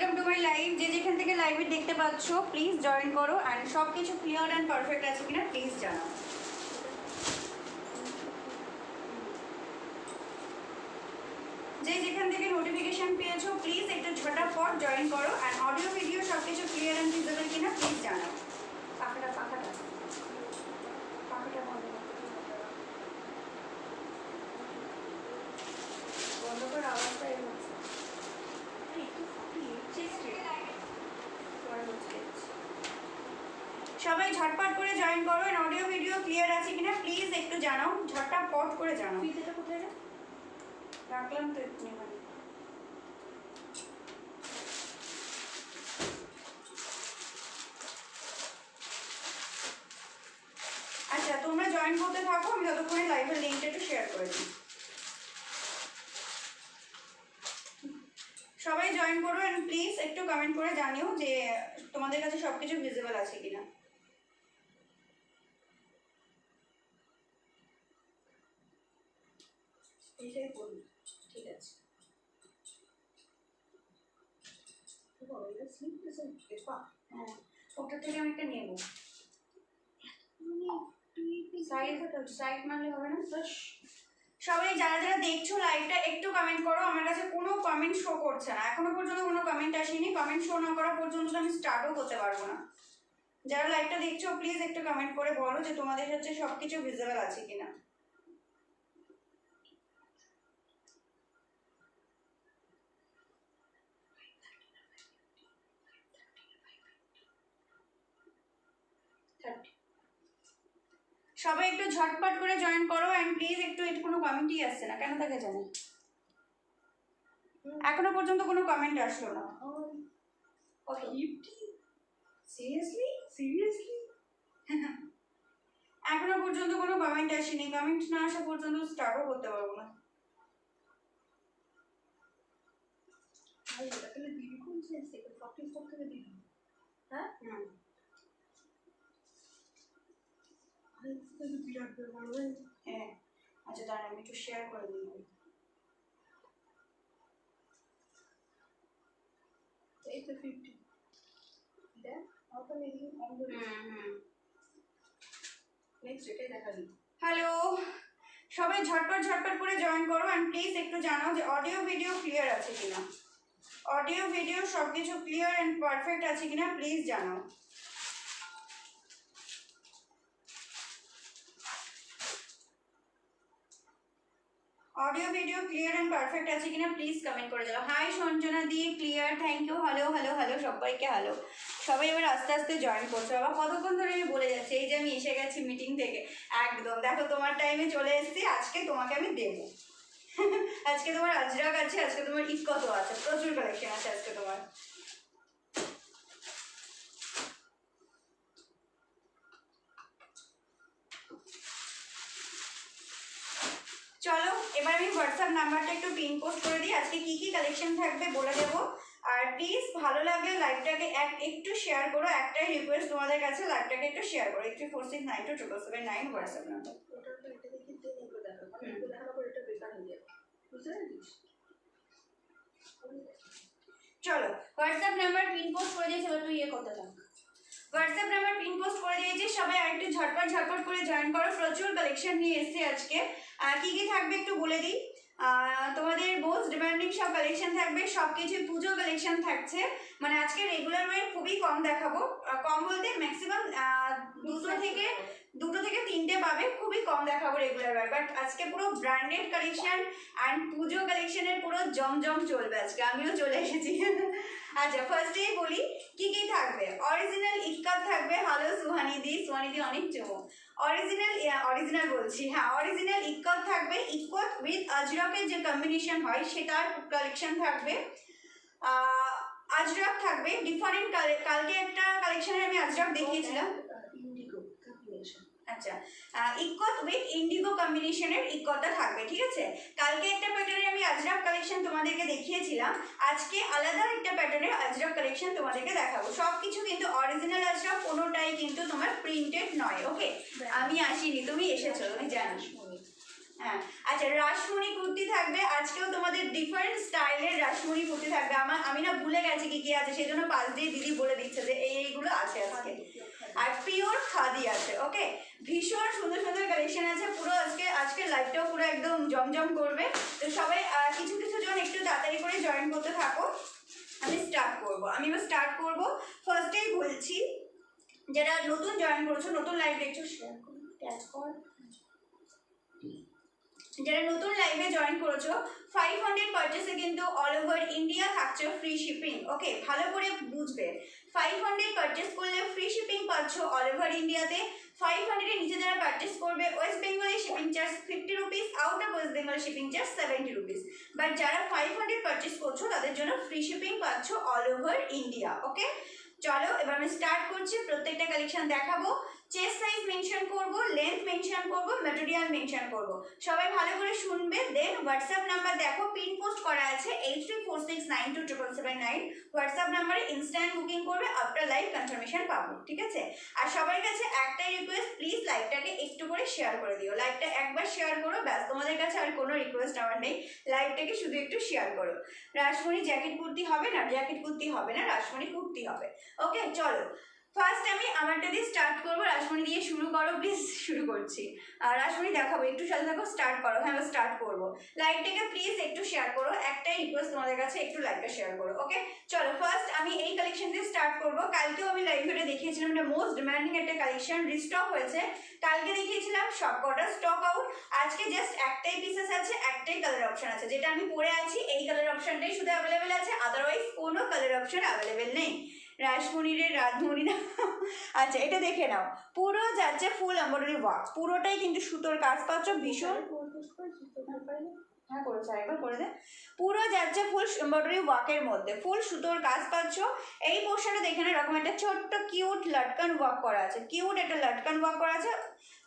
Welcome to my live. যে যেখান থেকে লাইভে দেখতে পাচ্ছ প্লিজ জয়েন করো অ্যান্ড সব কিছু ক্লিয়ার অ্যান্ড পারফেক্ট আছে কিনা প্লিজ জানাও। যে যেখান থেকে নোটিফিকেশন পেয়েছো প্লিজ একটু ঝটাপট জয়েন করো অ্যান্ড অডিও ভিডিও সব কিছু ক্লিয়ার অ্যান্ড ভিজিবল কিনা প্লিজ জানাও। পাখাটা পাখাটা পাখাটা বন্ধ করে আওয়াজটা এর হচ্ছে সবাই ঝটপট করে জয়েন করো এন্ড অডিও ভিডিও ক্লিয়ার আছে কিনা প্লিজ একটু জানাও, ঝটপট করে জানাও। ফিতেটা কোথায় রাখলাম তো এক্ষুনি মানে। আচ্ছা তোমরা জয়েন করতে থাকো, আমি যতক্ষণে লাইভের লিঙ্কটা একটু শেয়ার করে দিই। সবাই জয়েন করো এন্ড প্লিজ একটু কমেন্ট করে জানিও যে তোমাদের কাছে সবকিছু ভিজিবল আছে কিনা। এইটাই বলি, ঠিক আছে। হ্যাঁ ওটা থেকে আমি একটা নেবো। সাইড মারলে হবে না। সবাই যারা যারা দেখছো লাইভটা একটু কমেন্ট করো। আমার কাছে কোনো কমেন্ট শো করছে না, এখনো পর্যন্ত কোনো কমেন্ট আসেনি। কমেন্ট শো না করা পর্যন্ত আমি স্টার্টও করতে পারবো না। যারা লাইভটা দেখছো প্লিজ একটু কমেন্ট করে বলো যে তোমাদের হচ্ছে সবকিছু ভিজিবল আছে কিনা। সবাই একটু ঝটপট করে জয়েন করো এন্ড প্লিজ একটু কোনো কমেন্টই আসছে না, কেন তাকে জানি এখনো পর্যন্ত কোনো কমেন্ট আসলো না। সিরিয়াসলি এখনো পর্যন্ত কোনো কমেন্ট আসেনি। কমেন্ট না আসা পর্যন্ত স্টার্টও করতে পারবো না। হ্যাঁ হ্যাঁ আচ্ছা দাঁড়া আমি একটু শেয়ার করে দিই। হ্যালো সবাই ঝটপট ঝটপট করে জয়েন করো অ্যান্ড প্লিজ একটু জানাও যে অডিও ভিডিও ক্লিয়ার আছে কিনা। অডিও ভিডিও সব কিছু ক্লিয়ার অ্যান্ড পারফেক্ট আছে কিনা প্লিজ জানাও। Audio video clear and perfect আছে কিনা প্লিজ কমেন্ট করে দাও। হাই সঞ্জনা দি clear, thank you. Hello hello hello সবাইকে হ্যালো। সবাই এবার আস্তে আস্তে জয়েন করছো। বাবা কতক্ষণ ধরে আমি বলে যাচ্ছি, এই যে আমি এসে গেছি মিটিং থেকে, একদম দেখো তোমার টাইমে চলে এসেছি। আজকে তোমাকে আমি দেবো আজকে তোমার আজরাক আছে, আজকে তোমার ইক্কত আছে, প্রচুর কালেকশন আছে আজকে তোমার। চলো এবার আমি হোয়াটসঅ্যাপ নাম্বারটা একটু পিন পোস্ট করে দিই। আজকে কি কি কালেকশন থাকবে বলে দেবো। আর প্লিজ ভালো লাগলে লাইভটাকে একটু শেয়ার করো। একটাই রিকোয়েস্ট তোমাদের কাছে, লাইভটাকে একটু শেয়ার করো। 84692779 হোয়াটসঅ্যাপ নাম্বার। চলো হোয়াটসঅ্যাপ নাম্বার পিন পোস্ট করে দিয়েছি, এবার তুই ইয়ে করতে থাক। হোয়াটসঅ্যাপ নাম্বার পিন পোস্ট করে দিয়েছি, সবাই আরেকটু ঝটপট ঝটপট করে জয়েন করো। প্রচুর কালেকশন নিয়ে এসেছি আজকে। কি কি থাকবে একটু বলে দিই। তোমাদের মোস্ট ডিমান্ডিং সব কালেকশন থাকবে, সব কিছু পুজো কালেকশন থাকছে। মানে আজকে রেগুলার ওয়ে খুবই কম দেখাবো, কম বলতে ম্যাক্সিমাম দুটো থেকে তিনটে পাবে, খুবই কম দেখাবো রেগুলার ওয়ার। বাট আজকে পুরো ব্র্যান্ডেড কালেকশন অ্যান্ড পুজো কালেকশনের পুরো জমজম চলবে আজকে। আমিও চলে এসেছি আচ্ছা ফার্স্টেই বলি কি কি থাকবে। অরিজিনাল ইক্কাত থাকবে। হ্যালো সুহানিদি, সুহানিদি অনেক চমো। অরিজিনাল বলছি, হ্যাঁ অরিজিনাল ইক্কত থাকবে। ইক্কত উইথ আজরকের যে কম্বিনেশন হয় সেটার কালেকশন থাকবে। আজরক থাকবে ডিফারেন্ট কালকে একটা কালেকশনে আমি আজরক দেখিয়েছিলাম। আচ্ছা ইক্কত উইথ ইন্ডিগো কম্বিনেশনের ইক্কতটা থাকবে, ঠিক আছে। কালকে একটা প্যাটার্নে আমি আজরক কালেকশন তোমাদেরকে দেখিয়েছিলাম, আজকে আলাদা একটা প্যাটার্নের আজরক কালেকশন তোমাদেরকে দেখাবো। সব কিছু কিন্তু অরিজিনাল আজরক, কোনোটাই কিন্তু তোমার প্রিন্টেড নয়। ওকে আমি আসিনি, তুমি এসেছো, তুমি জানো। হ্যাঁ আচ্ছা, রাসমণি কুর্তি থাকবে আজকেও, তোমাদের ডিফারেন্ট স্টাইলের রাসমণি কুর্তি থাকবে। আমি না ভুলে গেছি কি কি আছে, সেই জন্য পাশ দিয়ে দিদি বলে দিচ্ছে যে এইগুলো আছে আজকে। আর পিওর খাদি আছে। ওকে, ভীষণ সুন্দর সুন্দর কালেকশন আছে। পুরো আজকের লাইভটাও পুরো একদম জমজম করবে। তো সবাই কিছু কিছু জন একটু তাড়াতাড়ি করে জয়েন করতে থাকো। আমি স্টার্ট করবো। ফার্স্টেই বলছি, যারা নতুন জয়েন করছো, নতুন লাইভ দেখছো, শেয়ার করো, ট্যাগ কর। যারা নতুন লাইভে জয়েন করেছো, 500 পারচেসে কিন্তু অল ওভার ইন্ডিয়া থাকছে ফ্রি শিপিং। ওকে, ভালো করে বুঝবে, 500 পারচেস করলে ফ্রি শিপিং পাচ্ছ অল ওভার ইন্ডিয়াতে। 500 এর নিচে যারা পারচেস করবে, ওয়েস্ট বেঙ্গলে shipping charge 50 rupees, out of West Bengal shipping charge 70 rupees. But যারা 500 পারচেস করছো তাদের জন্য ফ্রি শিপিং পাচ্ছ অল ওভার ইন্ডিয়া। ওকে, চলো এবার আমি স্টার্ট করছি। প্রত্যেকটা কালেকশন দেখাবো, চেস্ট সাইজ মেনশন করব, লেন্থ মেনশন করব, ম্যাটেরিয়াল মেনশন করব। সবাই ভালো করে শুনবে। দেন হোয়াটসঅ্যাপ নাম্বার দেখো, পিন পোস্ট করা আছে 8346927779। হোয়াটসঅ্যাপ নাম্বারে ইনস্ট্যান্ট বুকিং করবে, আফটার লাইভ কনফার্মেশন পাবো। ঠিক আছে? আর সবার কাছে একটাই রিকোয়েস্ট, প্লিজ লাইভটাকে একটু করে শেয়ার করে দিও। লাইভটা একবার শেয়ার করো, ব্যাস, তোমাদের কাছে আর কোনো রিকোয়েস্ট আমার নেই। লাইভটাকে শুধু একটু শেয়ার করো। রাসমণি জ্যাকেট কুর্তি হবে না, জ্যাকেট কুর্তি হবে না, রাসমণি কুর্তি হবে। ওকে, চলো ফার্স্ট আমি আমারটা দিয়ে স্টার্ট করবো। রাসমণি দিয়ে শুরু করো প্লিজ। শুরু করছি। আর রাসমণি দেখাবো, একটু সাথে থাকো, স্টার্ট করো। হ্যাঁ, আমি স্টার্ট করবো। লাইভটাকে প্লিজ একটু শেয়ার করো, একটাই রিকোয়েস্ট তোমাদের কাছে, একটু লাইভটা শেয়ার করো। ওকে, চলো ফার্স্ট আমি এই কালেকশন দিয়ে স্টার্ট করবো। কালকেও আমি লাইভ ভিডিও দেখিয়েছিলাম, এটা মোস্ট ডিমান্ডিং একটা কালেকশন, রিস্টক হয়েছে। কালকে দেখিয়েছিলাম সব কটা স্টক আউট। আজকে জাস্ট একটাই পিসেস আছে, একটাই কালার অপশন আছে, যেটা আমি পরে আছি এই কালার অপশনটাই শুধু অ্যাভেলেবেল আছে, আদারওয়াইজ কোনো কালার অপশন অ্যাভেলেবেল নেই। রাসমণিরের রাধমণি না। আচ্ছা, এটা দেখে নাও, পুরো যাচ্ছে ফুল এমব্রয়ডারি ওয়ার্ক, পুরোটাই কিন্তু সুতোর কাজ পাচ্ছ। ভীষণ হ্যাঁ করেছে, একবার করে দে। পুরো যাচ্ছে ফুল এমব্রয়ডারি ওয়ার্কের মধ্যে, ফুল সুতোর কাজ পাচ্ছ। এই পোর্শনে দেখে না, এরকম একটা ছোট্ট কিউট লটকান ওয়ার্ক করা আছে, কিউট একটা লটকান ওয়ার্ক করা আছে।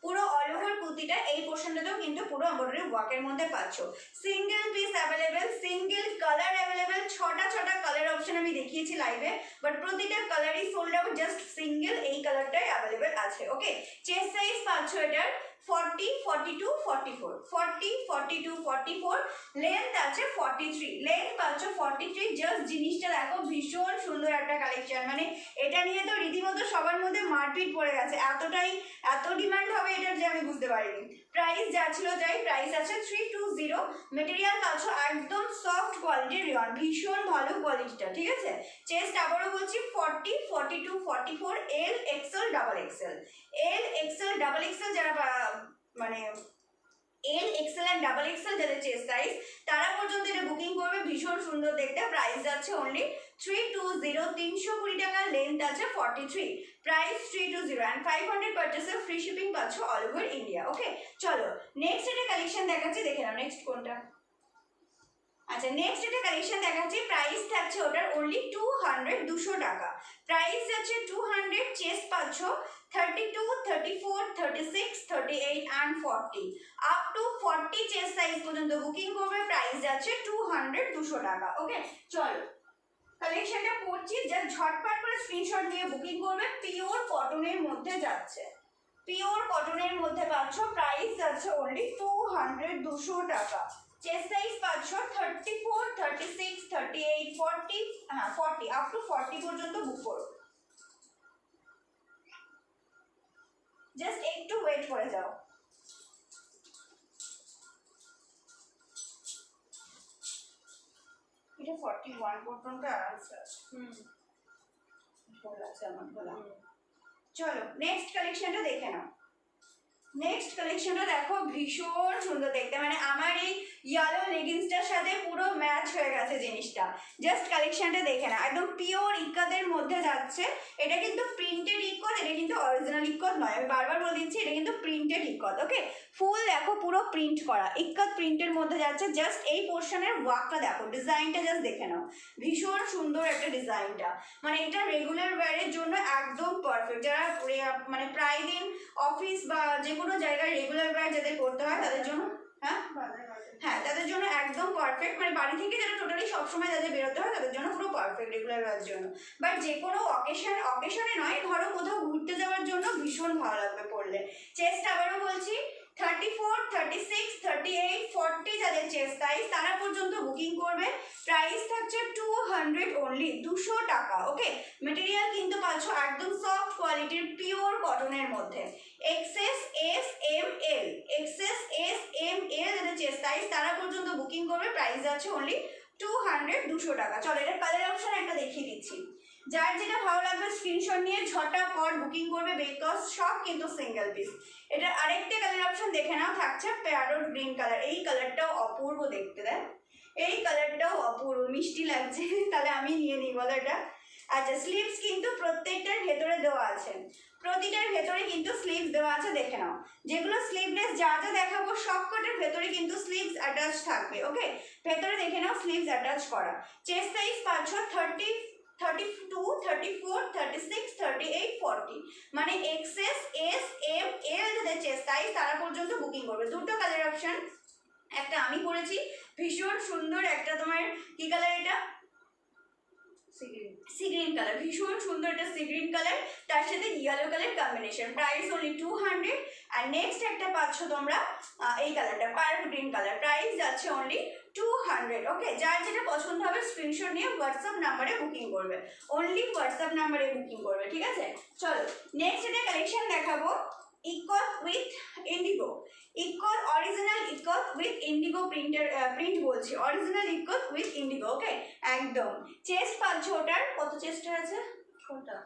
পুরো অল ওভার কুর্তিটা এই পোর্শনটাতেও কিন্তু পুরো এমব্রয়ডারি ওয়ার্কের মধ্যে পাচ্ছ। Single piece available, single colour available, ছটা কালার অপশন আমি দেখিয়েছি লাইভে, বাট প্রতিটা কালারই সোল্ড আউট, জাস্ট সিঙ্গেল এই কালারটাই অ্যাভেলেবেল আছে। ওকে, চেস্ট সাইজ পাচ্ছ এটার 40, 42, 44, 40, 42, 44, লেন্থ আছে 43, লেন্থ পাচ্ছ 43। জাস্ট জিনিসটা দেখো, ভীষণ সুন্দর একটা কালেকশন। মানে এটা নিয়ে তো রীতিমতো সবার মধ্যে মারপিট পড়ে গেছে, এত ডিমান্ড হবে এটার যে আমি বুঝতে পারিনি। প্রাইস যা ছিল তাই, প্রাইস আছে 320। মেটেরিয়াল পাচ্ছ একদম সফট কোয়ালিটির রিয়ন, ভীষণ ভালো কোয়ালিটিটা। ঠিক আছে, চেস্ট আবারও বলছি 40, 42, 44, L XL double Excel. L XL double Excel যারা মানে L XL and double XL যাদের চেস্ট সাইজ, তারা পর্যন্ত এটা বুকিং করবে। ভীষণ সুন্দর দেখতে। প্রাইস যাচ্ছে অনলি 320, 320 টাকা। লেন্থ আছে 43, প্রাইস 320 অ্যান্ড 500 পারচেসে ফ্রি শিপিং পাচ্ছ অল ওভার ইন্ডিয়া। ওকে, চলো নেক্সট একটা কালেকশন দেখাচ্ছি, দেখে নাও নেক্সট কোনটা। আচ্ছা, নেক্সট একটা কালেকশন দেখাচ্ছি, প্রাইস থাকছে ওটার অনলি 200 টাকা। প্রাইস যাচ্ছে 200, চেস্ট পাচ্ছ 32, 34, 36, 38 and 40, up to 40 chest size পর্যন্ত বুকিং করবে। প্রাইস যাচ্ছে 200 টাকা। ওকে, চলো কালেকশনটা করছি, জাস্ট ঝটপট করে স্ক্রিনশট নিয়ে বুকিং করবে। পিওর কটনের মধ্যে যাচ্ছে, পিওর কটনের মধ্যে পাচ্ছ। প্রাইস যাচ্ছে অনলি 200 টাকা। চেস্ট সাইজ পাচ্ছ 34, 36, 38, 40, হ্যাঁ 40, আপ টু 40 পর্যন্ত বুক করো। জাস্ট একটু ওয়েট করে যাও। এটা 41 পর্যন্ত আরামসে আছে। ভালো আছে আমার বলা। চলো নেক্সট কালেকশনটা দেখে নাও। নেক্সট কালেকশনটা দেখো, ভীষণ সুন্দর দেখতে। মানে আমার এই ইয়েলো লেগিংসটার সাথে পুরো ম্যাচ হয়ে গেছে জিনিসটা। জাস্ট কালেকশনটা দেখে না, একদম পিওর ইক্কাদের মধ্যে যাচ্ছে। এটা কিন্তু প্রিন্টেড ইক্কত, এটা কিন্তু অরিজিনাল ইক্কত নয়, আমি বারবার বলে দিচ্ছি, এটা কিন্তু প্রিন্টেড ইক্কত। ওকে, ফুল দেখো পুরো প্রিন্ট করা ইক্কত প্রিন্টের মধ্যে যাচ্ছে। জাস্ট এই পোর্শনের ওয়ার্কটা দেখো, ডিজাইনটা জাস্ট দেখে নাও, ভীষণ সুন্দর একটা ডিজাইনটা। মানে এটা রেগুলার ওয়্যারের জন্য একদম পারফেক্ট। যারা মানে প্রায় দিন অফিস বা যে কোনো জায়গায় রেগুলার ওয়্যার যাদের করতে হয় তাদের জন্য, হ্যাঁ তাদের জন্য একদম পারফেক্ট। মানে বাড়ি থেকে যারা টোটালি সবসময় যাদের বেরোতে হয় তাদের জন্য পুরো পারফেক্ট রেগুলার ওয়্যারের জন্য। বাট যে কোনো অকেশনে নয়, ধরো কোথাও ঘুরতে যাওয়ার জন্য ভীষণ ভালো লাগবে পরলে। চেস্ট আবারও বলছি 34, 36, 38, 40 যাদের চেস্ট সাইজ তারা পর্যন্ত বুকিং করবে। প্রাইস থাকছে 200 অনলি, 200 টাকা। ওকে, মেটেরিয়াল কিন্তু পাচ্ছ একদম সফট কোয়ালিটির পিওর কটনের মধ্যে। XS S M L, XS S M L যাদের চেস্ট সাইজ তারা পর্যন্ত বুকিং করবে। প্রাইস আছে অনলি 200, 200 টাকা। চলো এটা কালার অপশন একটা দেখিয়ে দিচ্ছি। যার যেটা ভালো লাগবে স্ক্রিনশট নিয়ে ঝটাপট বুকিং করবে, বিকজ সব কিন্তু সিঙ্গেল পিস। এটা আরেকটা কালার অপশন দেখে নাও, থাকছে প্যারট গ্রিন কালার। এই কালারটাও অপূর্ব দেখতে, দেখ এই কালারটাও অপূর্ব মিষ্টি লাগছে। তাহলে আমি নিয়ে নিই বলো এটা। আচ্ছা, স্লিভস কিন্তু প্রত্যেকটার ভেতরে দেওয়া আছে, প্রতিটার ভেতরে কিন্তু স্লিভস দেওয়া আছে, দেখে নাও। যেগুলো স্লিভলেস যা যা দেখাবো সবকটার ভেতরে কিন্তু স্লিভস অ্যাটাচ থাকবে। ওকে, ভেতরে দেখে নাও স্লিভস অ্যাটাচ করা। চেস্ট সাইজ পাচ্ছ 30, 32, 34, 36, 38, 40, মানে এক্সএস এস এম এল যাদের চেস্ট সাইজ তারা পর্যন্ত বুকিং করবে। দুটো কালার অপশন, একটা আমি করেছি ভীষণ সুন্দর, একটা তোমার কি কালার এটা, সি গ্রিন কালার, ভীষণ সুন্দর এটা সি গ্রিন কালার, তার সাথে yellow colour combination. Price only 200। আর নেক্সট একটা পাচ্ছ তোমরা এই কালারটা প্যারট গ্রিন কালার, প্রাইস যাচ্ছে অনলি 200। ওকে, যার যেটা পছন্দ হবে স্ক্রিনশট নিয়ে হোয়াটসঅ্যাপ নাম্বারে বুকিং করবে, অনলি হোয়াটসঅ্যাপ নাম্বারে বুকিং করবে, ঠিক আছে। চলো নেক্সট এটা কালেকশন দেখাবো ইকত with Indigo, ইকত original ইকত with Indigo printer, print বলছি অরিজিনাল ইকত উইথ ইন্ডিগো। ওকে, একদম চেস্ট পাচ্ছ, ওটার কত চেস্টের আছে, কোনটা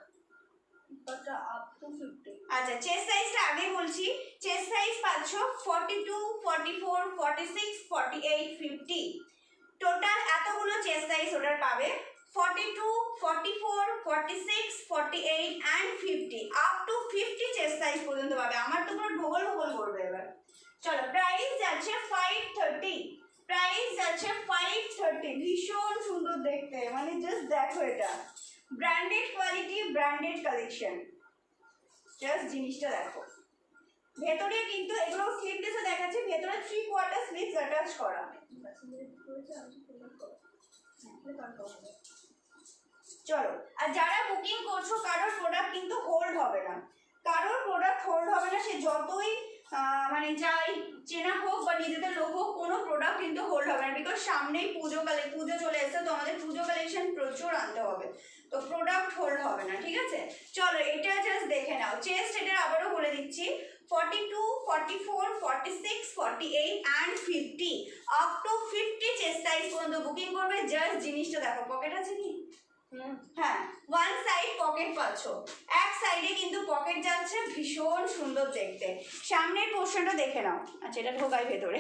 ইকতটা আপ টু 50। আচ্ছা, চেস্ট সাইজটা আগে বলছি, চেস্ট সাইজ পাচ্ছ 42, 44, 46, 48, 50, টোটাল এতগুলো চেস্ট সাইজ ওটার পাবে। 42, 44, 46, 48 and 50, up to 50 chest size পর্যন্ত পাবে। আমার তো পুরো ঢোল ঢোল করবে এবার। চলো প্রাইস যাচ্ছে 530, প্রাইস যাচ্ছে 530, ভীষণ সুন্দর দেখতে, মানে জাস্ট দেখো এটা branded quality, branded collection, just জিনিসটা দেখো। ভেতরে কিন্তু এগুলো স্লিভলেসও দেখাচ্ছে, ভেতরে 3/4 স্লিভস অ্যাটাচ করা। চলো, আর যারা বুকিং করছো কারোর প্রোডাক্ট কিন্তু হোল্ড হবে না, কারোর প্রোডাক্ট হোল্ড হবে না, সে যতই মানে যাই চেনা হোক বা নিজেদের লোক হোক, কোনো প্রোডাক্ট কিন্তু হোল্ড হবে না, বিকজ সামনেই পুজো চলে এসেছে, তো আমাদের পুজো কালেকশন প্রচুর আনতে হবে, তো প্রোডাক্ট হোল্ড হবে না, ঠিক আছে। চলো এটা জাস্ট দেখে নাও, চেস্ট এটা আবারও বলে দিচ্ছি 42, 44, 46, 48 and 50, up to 50 chest size পর্যন্ত বুকিং করবে। জাস্ট জিনিসটা দেখো, পকেট আছে কি, হ্যাঁ ওয়ান সাইড পকেট পাচ্ছ, এক সাইডে কিন্তু পকেট যাচ্ছে, ভীষণ সুন্দর দেখতে। সামনের পোর্শনটা দেখে নাও, আচ্ছা এটা ঢোকাই ভেতরে,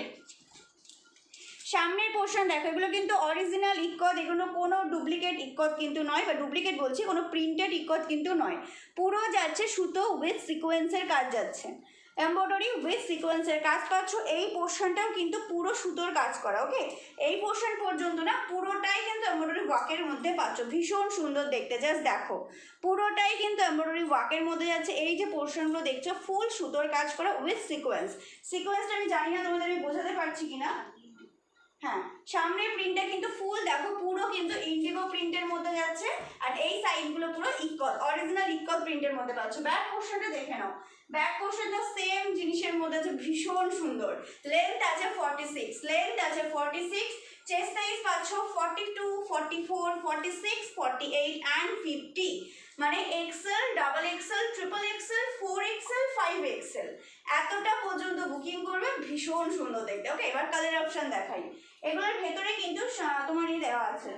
সামনের পোর্শন দেখো, এগুলো কিন্তু অরিজিনাল ইকত, এগুলো কোনো ডুপ্লিকেট ইকত কিন্তু নয়, বা ডুপ্লিকেট বলছি কোনো প্রিন্টেড ইকত কিন্তু নয়, পুরো যাচ্ছে সুতো উইথ সিকোয়েন্সের কাজ যাচ্ছে, এমব্রয়ডারি উইথ সিকোয়েন্সের কাজ পাচ্ছ। এই পোর্শনটাও কিন্তু পুরো সুতোর কাজ করা। ওকে, এই পোর্শন পর্যন্ত না, পুরোটাই কিন্তু এমব্রয়ডারি ওয়ার্কের মধ্যে পাচ্ছ, ভীষণ সুন্দর দেখতে, জাস্ট দেখো পুরোটাই কিন্তু এমব্রয়ডারি ওয়ার্কের মধ্যে যাচ্ছে। এই যে পোর্শনগুলো দেখছো ফুল সুতোর কাজ করা উইথ সিকোয়েন্স, সিকোয়েন্সটা আমি জানি না তোমাদের আমি বোঝাতে পারছি কিনা, হ্যাঁ সামনের প্রিন্টটা কিন্তু ফুল দেখো, পুরো কিন্তু ইন্ডিগো প্রিন্টের মধ্যে যাচ্ছে, আর এই সাইডগুলো পুরো ইকত অরিজিনাল ইকত প্রিন্টের মধ্যে পাচ্ছ। ব্যাক পোর্শনটা দেখে নাও, ব্যাক পোর্শনটা সেম জিনিসের মধ্যে আছে, ভীষণ সুন্দর। লেন্থ আছে 46, লেন্থ আছে 46, চেস্ট সাইজ পাচ্ছ 42, 44, 46, 48 and 50, মানে XL, double XL, triple XL, 4XL, 5XL এতটা পর্যন্ত বুকিং করবে, ভীষণ সুন্দর দেখতে। ওকে, এবার কালার অপশন দেখাই, এগুলোর ভেতরে কিন্তু তোমার এই দেওয়া আছে,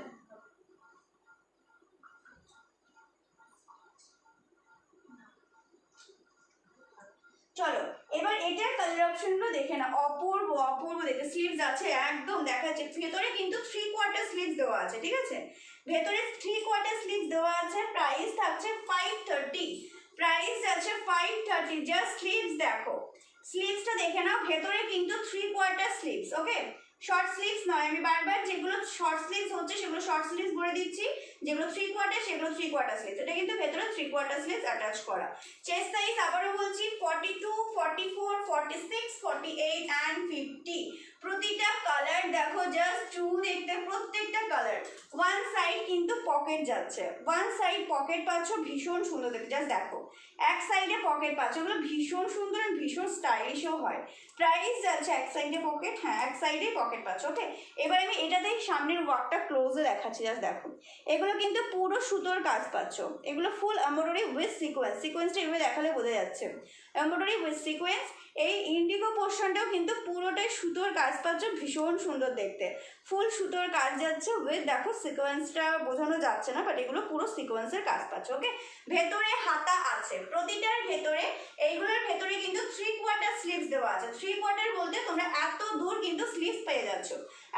চলো এবার এটার কালার অপশনগুলো দেখে না, অপূর্ব অপূর্ব দেখতে, স্লিভস আছে একদম দেখাচ্ছে, ভেতরে কিন্তু 3/4 স্লিভস দেওয়া আছে, ঠিক আছে, ভেতরে 3/4 স্লিভস দেওয়া আছে। প্রাইস থাকছে 530, প্রাইস আছে 530, জাস্ট স্লিভস দেখো, স্লিভসটা দেখে নাও, ভেতরে কিন্তু 3/4 স্লিভস। ওকে, শর্ট স্লিভস নয়, আমি বারবার যেগুলো শর্ট স্লিভস হচ্ছে সেগুলো শর্ট স্লিভস বলে দিচ্ছি, যেগুলো 3/4 সেগুলো 3/4 স্লিভস, এটা কিন্তু ভেতরে 3/4 স্লিভস অ্যাটাচ করা। চেস্ট সাইজ আবারও বলছি 42, 44, 46, 48 and 50। প্রতিটা কালার দেখো, জাস্ট টু দেখতে প্রত্যেকটা কালার। ওয়ান সাইড কিন্তু পকেট যাচ্ছে, ওয়ান সাইড পকেট পাচ্ছ, ভীষণ সুন্দর দেখতে। জাস্ট দেখো, এক সাইডে পকেট পাচ্ছ, ওগুলো ভীষণ সুন্দর আর ভীষণ স্টাইলিশও হয়। প্রাইস যাচ্ছে এক সাইডে পকেট, হ্যাঁ এক সাইডে পকেট পাচ্ছ। ওকে, এবার আমি এটাতেই সামনের ওয়ার্কটা ক্লোজে দেখাচ্ছি। জাস্ট দেখো, এগুলো কিন্তু পুরো সুতোর কাজ পাচ্ছ, এগুলো ফুল এমব্রয়ডারি উইথ সিকোয়েন্স। সিকোয়েন্সটা এভাবে দেখালে বোঝা যাচ্ছে, এমব্রয়ডারি উইথ সিকোয়েন্স। এই ইন্ডিগো পোর্শনটাও কিন্তু পুরোটাই সুতোর কাজ পাচ্ছ, ভীষণ সুন্দর দেখতে। ফুল সুতোর কাজ যাচ্ছে উইথ, দেখো সিকোয়েন্সটা বোঝানো যাচ্ছে না, বাট এগুলো পুরো সিকোয়েন্সের কাজ পাচ্ছ। ওকে, ভেতরে হাতা আছে প্রতিটার ভেতরে, এইগুলোর ভেতরে কিন্তু 3/4 স্লিভস দেওয়া আছে। 3/4 বলতে তোমরা এত দূর কিন্তু স্লিভস পেয়ে যাচ্ছ,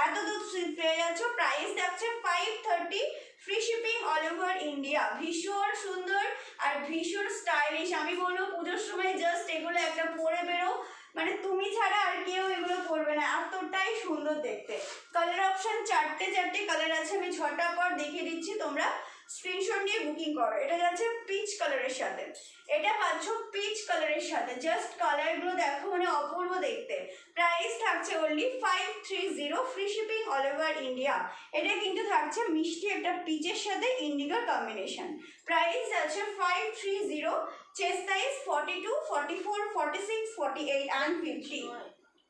এত দূর স্লিভস পেয়ে যাচ্ছ। প্রাইস যাচ্ছে 530, free shipping all over India. ভীষণ সুন্দর আর ভীষণ স্টাইলিশ। আমি বলবো পুজোর সময় জাস্ট এগুলো একটা পরে বেরো, মানে তুমি ছাড়া আর কেউ এগুলো পরবে না, এতটাই সুন্দর দেখতে। কালার অপশন চারটে কালার আছে, আমি ঝটাপট দেখিয়ে দিচ্ছি, তোমরা স্ক্রিনশট নিয়ে বুকিং করো। এটা যাচ্ছে পিচ কালারের সাথে, এটা পাচ্ছ পিচ কালারের সাথে। জাস্ট কালারগুলো দেখো, মানে অপূর্ব দেখতে। প্রাইস থাকছে only 530, free shipping all over India. এটা কিন্তু থাকছে মিষ্টি একটা পিচের সাথে ইন্ডিগোর কম্বিনেশন। প্রাইস আছে 530, চেস্ট সাইজ 42, 44, 46, 48 and 50।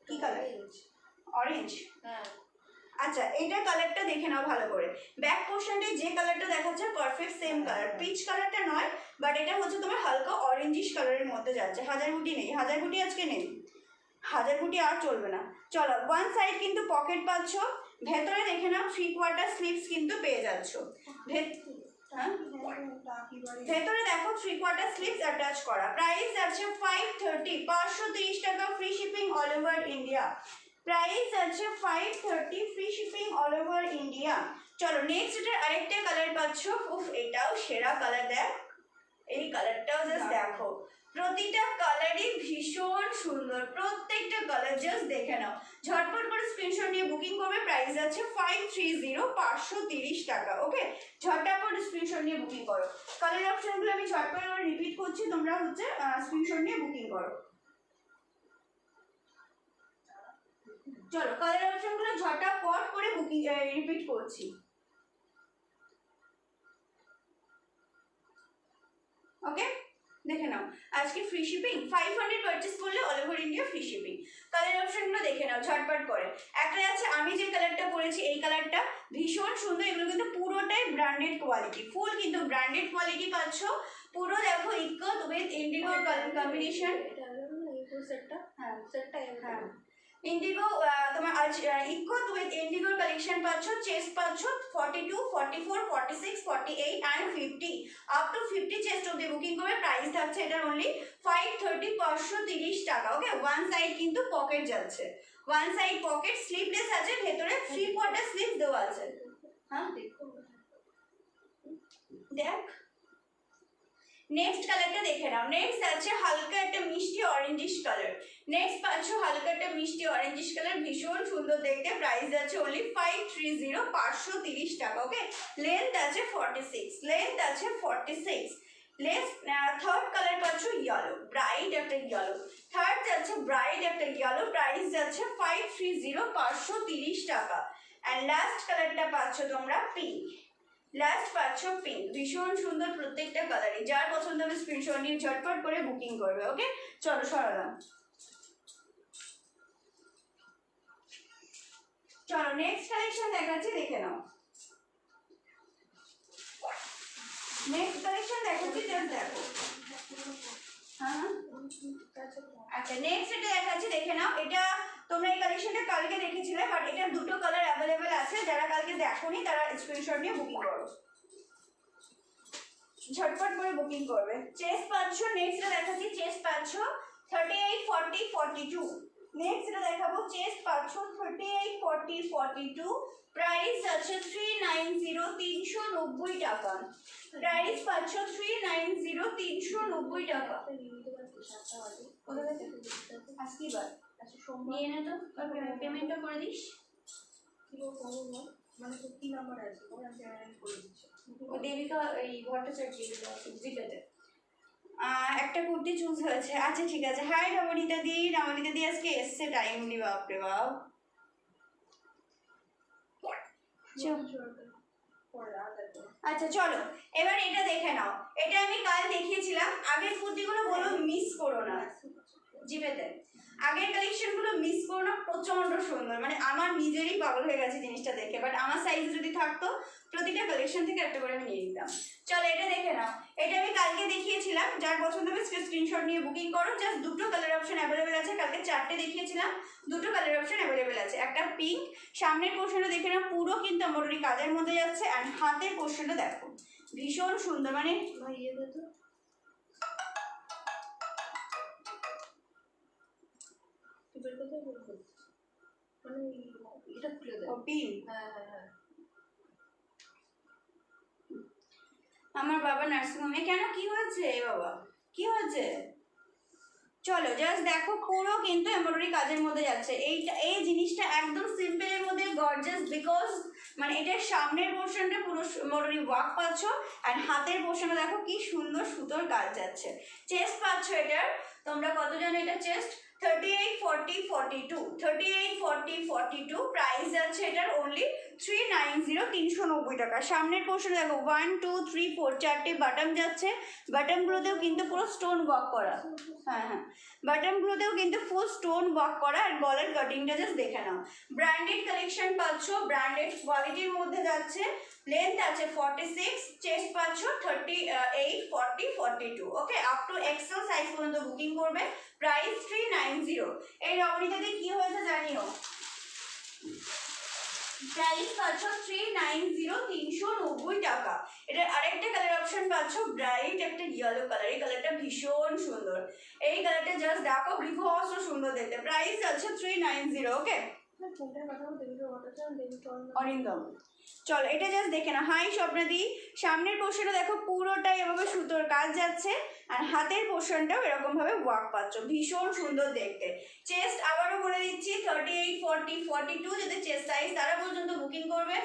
কি কালার? অরেঞ্জ। হ্যাঁ, আচ্ছা এটা কালারটা দেখে নাও ভালো করে। ব্যাক পোর্শনে যে কালারটা দেখাচ্ছে পারফেক্ট সেম কালার, পিচ কালারটা নয়, বাট এটা হচ্ছে তোমার হালকা অরেঞ্জিশ কালারের মধ্যে যাচ্ছে। হাজারগুটি নেই, হাজারগুটি আজকে নেই, হাজারগুটি আর চলবে না। চলো, ওয়ান সাইড কিন্তু পকেট পাচ্ছ, ভেতরে দেখে নাও 3/4 স্লিভস কিন্তু পেয়ে যাচ্ছ। ভেতরে দেখো 3/4 স্লিভস অ্যাটাচ করা। প্রাইস আছে 530, 530 টাকা, free shipping all over India. Price আছে 530, free shipping all over India. চলো নেক্সট এটার আরেকটা কালার পাচ্ছ, উফ এটাও সেরা কালার। দেখ এই কালারটাও জাস্ট দেখো, প্রতিটা কালারই ভীষণ সুন্দর, প্রত্যেকটা কালার জাস্ট দেখে নাও। ঝটপট করে স্ক্রিনশট নিয়ে বুকিং করবে। প্রাইস আছে 530, 530 টাকা। ওকে, ঝটপট স্ক্রিনশট নিয়ে বুকিং করো। কালার অপশনগুলো আমি ঝটপট করে রিপিট করছি, তোমরা হচ্ছে স্ক্রিনশট নিয়ে বুকিং করো। চলো কালার অপশনগুলো ঝটপট করে বুকিং রিপিট করছি। ওকে, দেখে নাও, আজকে ফ্রি শিপিং 500 পারচেস করলে all over India free shipping. Colour অপশনগুলো দেখে নাও ঝটপট করে। একটা আছে আমি যে কালারটা পরেছি, এই কালারটা ভীষণ সুন্দর। এগুলো কিন্তু পুরোটাই ব্র্যান্ডেড কোয়ালিটি, ফুল কিন্তু ব্র্যান্ডেড কোয়ালিটি পাচ্ছ। পুরো দেখো ইকো উইথ ইন্ডিগো কম্বিনেশন। সেটটা, হ্যাঁ সেটটা, হ্যাঁ ইন্ডিগো তোমার আজ ইকো উইথ ইন্ডিগো কালেকশন পাচ্ছ। চেস্ট পাচ্ছ 42, 44, 46, 48 and 50, আপ টু 50 চেস্ট অবধি বুকিং করবে। প্রাইস থাকছে এটার অনলি 530, 530 টাকা। ওকে, ওয়ান সাইড কিন্তু পকেট যাচ্ছে, ওয়ান সাইড পকেট স্লিভলেস আছে, ভেতরে 3/4 স্লিভ দেওয়া আছে। হ্যাঁ দেখ, নেক্সট কালারটা দেখে নাও। নেক্সট আছে হালকা একটা মিষ্টি অরেঞ্জিশ কালার। নেক্সট পাচ্ছ হালকা একটা মিষ্টি অরেঞ্জিশ কালার, ভীষণ সুন্দর দেখতে। প্রাইস আছে অনলি 530, 530 টাকা। ওকে, লেন্থ আছে 46, লেন্থ আছে 46। থার্ড কালার পাচ্ছ ইয়েলো, ব্রাইট একটা ইয়েলো। থার্ড যাচ্ছে ব্রাইট একটা ইয়েলো। প্রাইস যাচ্ছে 530, 530 টাকা। অ্যান্ড লাস্ট কালারটা পাচ্ছ তোমরা পিঙ্ক। লাস্ট পাচ্ছ পিঙ্ক, ভীষণ সুন্দর প্রত্যেকটা কালারই। যার পছন্দ হবে স্ক্রিনশট নিয়ে ঝটপট করে বুকিং করবে। ওকে, চলো সরালাম। চলো নেক্সট কালেকশন দেখাচ্ছি, দেখে নাও। নেক্সট কালেকশন দেখাচ্ছি, জাস্ট দেখো। হ্যাঁ আচ্ছা, নেক্সট এটা দেখাচ্ছি, দেখে নাও। এটা তোমরা এই কালেকশনটা কালকে দেখেছিলে, বাট এটা দুটো কালার অ্যাভেলেবেল আছে। যারা কালকে দেখোনি তারা স্ক্রিনশট নিয়ে বুকিং করো, ঝটপট করে বুকিং করবে। চেস্ট পাচ্ছ, নেক্সট এটা দেখাচ্ছি, চেস্ট পাচ্ছ 38, 40, 42। নেক্সট এটা দেখাবো, চেস্ট পাচ্ছ 38, 40, 42। প্রাইস আছে 390, 390 টাকা। প্রাইস পাচ্ছ 390, 390 টাকা। আজকে বার নিয়ে নে তো, পেমেন্টটা করে দিস। মানে তো কি নাম্বার আছে, করে দিচ্ছি। দেবিকা এই ভট্টাচার্য জিপেতে একটা কুর্তি চুজ হয়েছে। আচ্ছা ঠিক আছে। হাই নবনীতা দি, নবনীতা দি আজকে এসছে টাইমলি, বাপরে বাপ। আচ্ছা চলো এবার এটা দেখে নাও। এটা আমি কাল দেখিয়েছিলাম। আগের কুর্তিগুলো বলো মিস করো না জিপেতে, আগের কালেকশনগুলো মিস করো না, প্রচন্ড সুন্দর, মানে আমার নিজেরই পাগল হয়ে গেছে জিনিসটা দেখে। বাট আমার সাইজ যদি থাকতো প্রতিটা কালেকশন থেকে একটা করে আমি নিয়ে নিতাম। চলো এটা দেখে নাও। এটা আমি কালকে দেখিয়েছিলাম, যার পছন্দ হবে স্ক্রিনশট নিয়ে বুকিং করো। জাস্ট দুটো কালার অপশন অ্যাভেলেবেল আছে। কালকে 4টে দেখিয়েছিলাম, দুটো কালার অপশন অ্যাভেলেবেল আছে। একটা পিঙ্ক, সামনের পোর্শনটা দেখে নাও, পুরো কিন্তু এমব্রয়ডারি কাজের মধ্যে যাচ্ছে। অ্যান্ড হাতের পোর্শনটা দেখো ভীষণ সুন্দর, মানে ইয়ে তো বের করতে বলবো মানে এটা খুলে দেয়। পিঙ্ক। হ্যাঁ হ্যাঁ হ্যাঁ। আমার বাবা নার্সিংহোমে। কেন, কি হয়েছে বাবা, কি হয়েছে? চলো জাস্ট দেখো, পুরো কিন্তু এমব্রয়ডারি কাজের মধ্যে যাচ্ছে। এই জিনিসটা একদম সিম্পলের মধ্যে গর্জাস, বিকজ মানে এটার সামনের পোর্শনটা পুরো এমব্রয়ডারি ওয়ার্ক পাচ্ছ। অ্যান্ড হাতের পোর্শনে দেখো কি সুন্দর সুতোর কাজ যাচ্ছে। চেস্ট পাচ্ছ এটার, তোমরা কত জানো এটা চেস্ট? 38, 40, 42, 38, 40, 42। প্রাইস যাচ্ছে এটার অনলি 390, 390 টাকা। সামনের পোর্শনে দেখো 1, 2, 3, 4 চারটে বাটন যাচ্ছে। বাটনগুলোতেও কিন্তু পুরো স্টোন ওয়ার্ক করা। হ্যাঁ হ্যাঁ, বাটনগুলোতেও কিন্তু ফুল স্টোন ওয়ার্ক করা। আর গলার কাটিংটা জাস্ট দেখে নাও। ব্র্যান্ডেড কালেকশন পাচ্ছ, ব্র্যান্ডেড কোয়ালিটির মধ্যে যাচ্ছে। লেন্থ আছে 46, চেস্ট পাচ্ছ 38, 40, 42। ওকে, আপ টু এক্সেল সাইজ পর্যন্ত বুকিং করবে। প্রাইস 390। এই রমণীটাতে কি হয়েছে জানিও। প্রাইস পাচ্ছ 390, 390 টাকা। এটার আরেকটা কালার অপশন পাচ্ছ, ব্রাইট একটা ইয়েলো কালার। এই কালারটা ভীষণ সুন্দর। এই কালারটা জাস্ট দেখো, বিভৎস সুন্দর দেখতে। প্রাইস আছে 390। ওকে, অরিন্দম। চলো এটা জাস্ট দেখে না। হাই স্বপ্নাদি, সামনের পোর্শনটা দেখো পুরোটাই এভাবে সুতোর কাজ যাচ্ছে। আর হাতের পোর্শনটাও এরকম ভাবে ওয়ার্ক পাচ্ছ, ভীষণ সুন্দর দেখতে। চেস্ট আবারও বলে দিচ্ছি 38, 40, 42। যদি চেস্ট সাইজ তারা পর্যন্ত বুকিং করবে।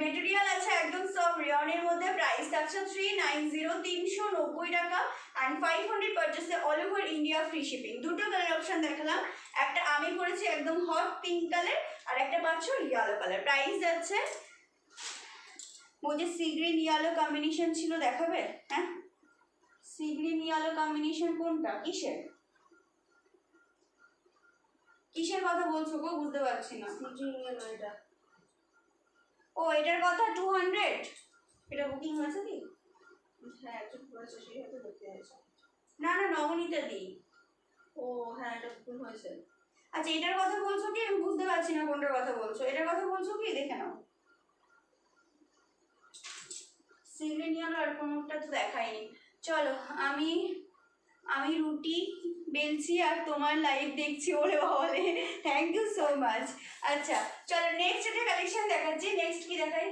মেটেরিয়াল আছে একদম সব রিয়নের মধ্যে। প্রাইস থাকছে 390, 390 টাকা। অ্যান্ড 500 পারচেসে all over India free shipping. দুটো কালার অপশন দেখালাম, একটা আমি পরেছি একদম হট পিঙ্ক কালার, আর একটা পাচ্ছ ইয়েলো কালার। প্রাইস যাচ্ছে, মুঝে সি গ্রিন ইয়েলো কম্বিনেশন ছিল, দেখাবে? হ্যাঁ, সি গ্রিন ইয়েলো কম্বিনেশন কোনটা, কিসের কিসের কথা বলছো গো, বুঝতে পারছি না। এটা ও এটার কথা 200। এটা বুকিং হয়েছে কি? হ্যাঁ একজন করেছে, সেই হয়তো দেখতে হয়েছে। না না, নবনীতা দি। ও হ্যাঁ, এটা বুকিং হয়েছে। আচ্ছা এটার কথা বলছো কি? আমি বুঝতে পারছি না কোনটার কথা বলছো। এটার কথা বলছো কি, দেখে নাও। সিগ্রিনিয়াল আর কোনোটা তো দেখায়নি। চলো আমি রুটি বেলছি আর তোমার লাইভ দেখছি। ওরে বলে থ্যাংক ইউ সো মাচ। আচ্ছা চলো নেক্সট একটা কালেকশন দেখাচ্ছি। নেক্সট কি দেখাই?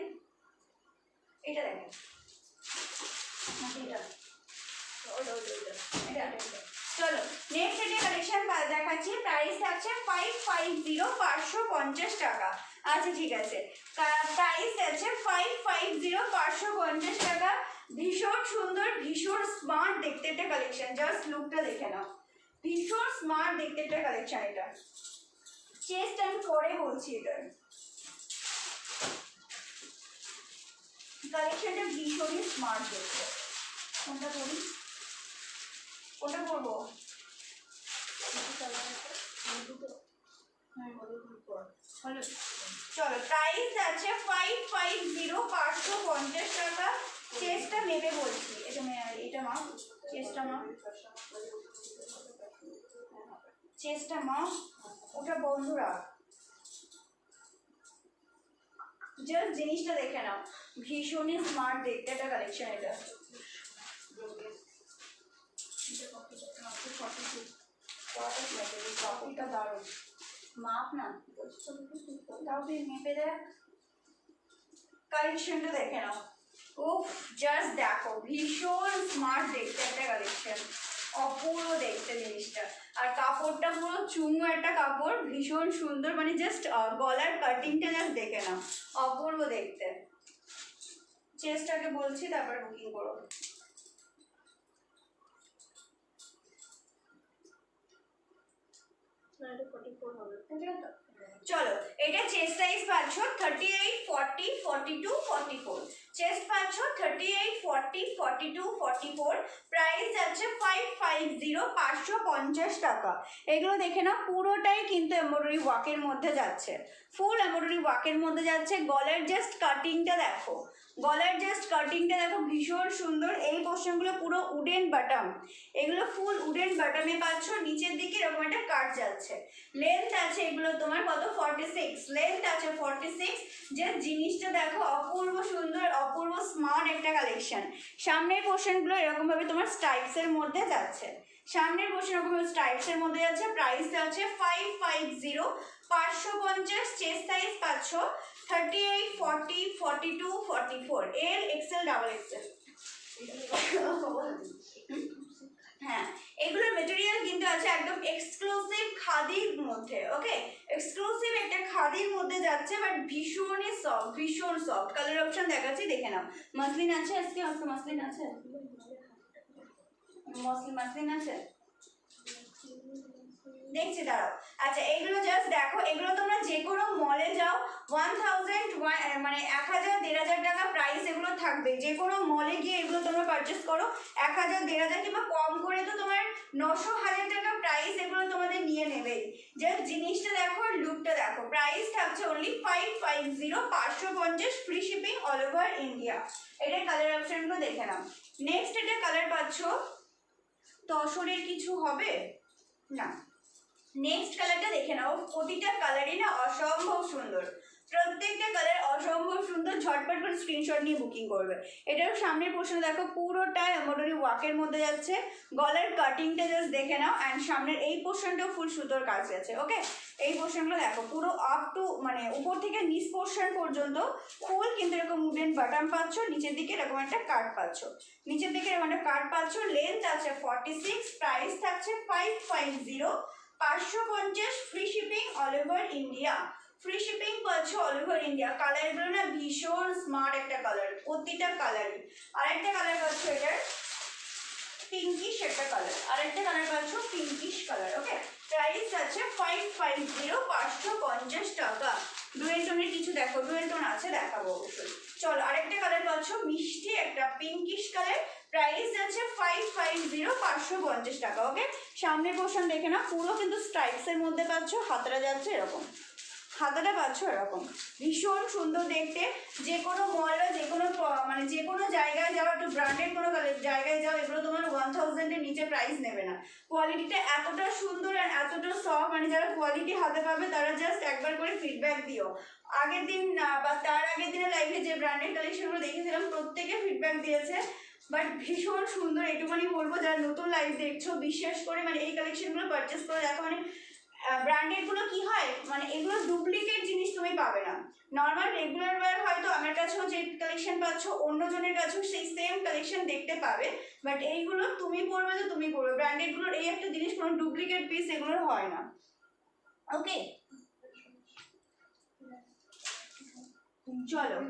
এটা দেখাই, এটা চলো নেক্সট একটা কালেকশন দেখাচ্ছি। প্রাইস থাকছে 550, 550 টাকা। আচ্ছা ঠিক আছে, প্রাইস আছে 550, 550 টাকা। ভীষণ সুন্দর, ভীষণ স্মার্ট দেখতে একটা কালেকশন। জাস্ট লুকটা দেখে নাও, ভীষণ স্মার্ট দেখতে একটা কালেকশন। এটা চেস্ট আমি পরে বলছি। এটার কালেকশনটা ভীষণই স্মার্ট দেখতে। কোনটা করি, কোনটা করবো? চলো প্রাইস আছে 550, 550 টাকা। চেস্টটা নেবে বলছি। এটা মা চেস্টটা মা, চেস্টটা মা, ওটা বন্ধুরা জাস্ট জিনিসটা দেখে নাও, ভীষণই স্মার্ট দেখতে একটা কালেকশন। এটা কপিটা দারুণ মাপ না, তাও তুই মেপে দেখ। কালেকশনটা দেখে নাও, উফ জাস্ট দেখো, ভীষণ স্মার্ট দেখতে একটা কালেকশন, অপূর্ব দেখতে জিনিসটা। আর কাপড়টা পুরো চুমু একটা কাপড়, ভীষণ সুন্দর, মানে জাস্ট গলার কাটিংটা জাস্ট দেখে নাও, অপূর্ব দেখতে। চেস্টটাকে বলছি, তারপর বুকিং করো। না এটা 44 হবে, ঠিক আছে? চলো, এটা চেস্ট সাইজ পাচ্ছ 38, 40, 42, 44। চেস্ট পাচ্ছ 38, 40, 42, 44। প্রাইস যাচ্ছে 550, 550 টাকা। এগুলো দেখে না, পুরোটাই কিন্তু এমব্রয়ডারি ওয়ার্কের মধ্যে যাচ্ছে, ফুল এমব্রয়ডারি ওয়ার্কের মধ্যে যাচ্ছে। গলার জাস্ট কাটিংটা দেখো, গলার জাস্ট কাটিংটা দেখো, ভীষণ সুন্দর। এই পোর্শনগুলো পুরো উডেন বাটাম, এগুলো ফুল উডেন বাটামে পাচ্ছ। নিচের দিকে এরকম একটা কাট যাচ্ছে। লেন্থ আছে এগুলো তোমার কত, 46, লেন্থ আছে 46। যে জিনিসটা দেখো, অপূর্ব সুন্দর, অপূর্ব স্মার্ট একটা কালেকশন। সামনের পোর্শনগুলো এরকম ভাবে তোমার স্ট্রাইপসের মধ্যে যাচ্ছে, সামনের পোর্শন এরকম স্ট্রাইপসের মধ্যে যাচ্ছে। প্রাইস আছে 550, 550। চেস্ট সাইজ পাচ্ছ 38, 40, 42, 44, এল, এক্সেল, ডাবল এক্সেল। হ্যাঁ, এগুলোর মেটেরিয়াল কিন্তু আছে একদম এক্সক্লুসিভ খাদির মধ্যে। ওকে, এক্সক্লুসিভ একটা খাদির মধ্যে যাচ্ছে, বাট ভীষণই সফট, ভীষণ সফট। কালার অপশন দেখাচ্ছি, দেখে নাও। মাসলিন আছে আজকে, আজকে মাসলিন আছে, মাসলিন আছে, দেখছি দাঁড়াও। আচ্ছা, এগুলো জাস্ট দেখো, এগুলো তোমরা যে কোনো মলে যাও 1000, মানে 1000, 1500 টাকা প্রাইস এগুলো থাকবে। যে কোনো মলে গিয়ে এগুলো তোমরা পারচেস করো 1000, 1500 কিংবা কম করে তো তোমার 900, 1000 টাকা প্রাইস এগুলো তোমাদের নিয়ে নেবে। জাস্ট জিনিসটা দেখো, লুকটা দেখো। প্রাইস থাকছে only 550, 550, free shipping all over India. এটার কালার অপশনগুলো দেখে নাও। নেক্সট এটা কালার পাচ্ছ, তসরের কিছু হবে না। নেক্সট কালারটা দেখে নাও, প্রতিটা কালারই না অসম্ভব সুন্দর, প্রত্যেকটা কালার অসম্ভব সুন্দর। ঝটপট করে স্ক্রিনশট নিয়ে বুকিং করবে। এটার সামনের পোর্শনে দেখো, পুরোটা এমব্রয়ডারি ওয়ার্কের মধ্যে যাচ্ছে। গলার কাটিংটা জাস্ট দেখে নাও, অ্যান্ড সামনের এই পোর্শনটাও ফুল সুতোর কাজ আছে। ওকে, এই পোর্শনগুলো দেখো, পুরো আপ টু মানে উপর থেকে নিচ পোর্শন পর্যন্ত ফুল কিন্তু এরকম উডেন বাটাম পাচ্ছ। নিচের দিকে এরকম একটা কাট পাচ্ছ, নিচের দিকে এরকম একটা কাট পাচ্ছ। লেন্থ আছে 46, প্রাইস থাকছে 550, 550, free shipping all over India. Free shipping পাচ্ছ অল ওভার ইন্ডিয়া। কালারগুলো না ভীষণ স্মার্ট একটা কালার, প্রতিটা কালারই। আরেকটা কালার পাচ্ছ এটার পিঙ্কিশ একটা কালার, আরেকটা কালার পাচ্ছ পিঙ্কিশ কালার। ওকে, প্রাইস আছে 550, 550 টাকা। ডুয়েল টোনের কিছু দেখো, ডুয়েল টোন আছে, দেখাবো অবশ্যই। চলো, আরেকটা কালার পাচ্ছ মিষ্টি একটা পিঙ্কিশ কালার। প্রাইস আছে 550, 550 টাকা। ওকে, সামনের পোর্শন দেখে না, পুরো কিন্তু স্ট্রাইপসের মধ্যে পাচ্ছ। হাতটা যাচ্ছে এরকম, হাতাটা পাচ্ছ এরকম, ভীষণ সুন্দর দেখতে। যে কোনো মল বা যে কোনো মানে যে কোনো জায়গায় যাও, একটু ব্র্যান্ডেড কোনো জায়গায় যাও, এগুলো তোমার 1000 এর নিচে প্রাইস নেবে না। কোয়ালিটিটা এতটা সুন্দর আর এতটা সফট, মানে যারা কোয়ালিটি হাতে পাবে তারা জাস্ট একবার করে ফিডব্যাক দিও। আগের দিন বা তার আগের দিনের লাইভে যে ব্র্যান্ডেড কালেকশনগুলো দেখেছিলাম, প্রত্যেকে ফিডব্যাক দিয়েছে, বাট ভীষণ সুন্দর। এটুকুনি বলবো, যারা নতুন লাইভ দেখছো বিশ্বাস করে মানে এই কালেকশনগুলো পারচেস করে দেখো। মানে ব্র্যান্ডেড গুলো কি হয়, মানে এগুলো ডুপ্লিকেট জিনিস তুমি পাবে না। নর্মাল রেগুলার ওয়্যার হয়তো আমার কাছেও যে কালেকশন পাচ্ছ, অন্যজনের কাছেও সেই সেম কালেকশন দেখতে পাবে, বাট এইগুলো তুমি পরবে তো তুমি পরবে। ব্র্যান্ডেড গুলোর এই একটা জিনিস, কোনো ডুপ্লিকেট পিস এগুলোর হয় না। ওকে, চলো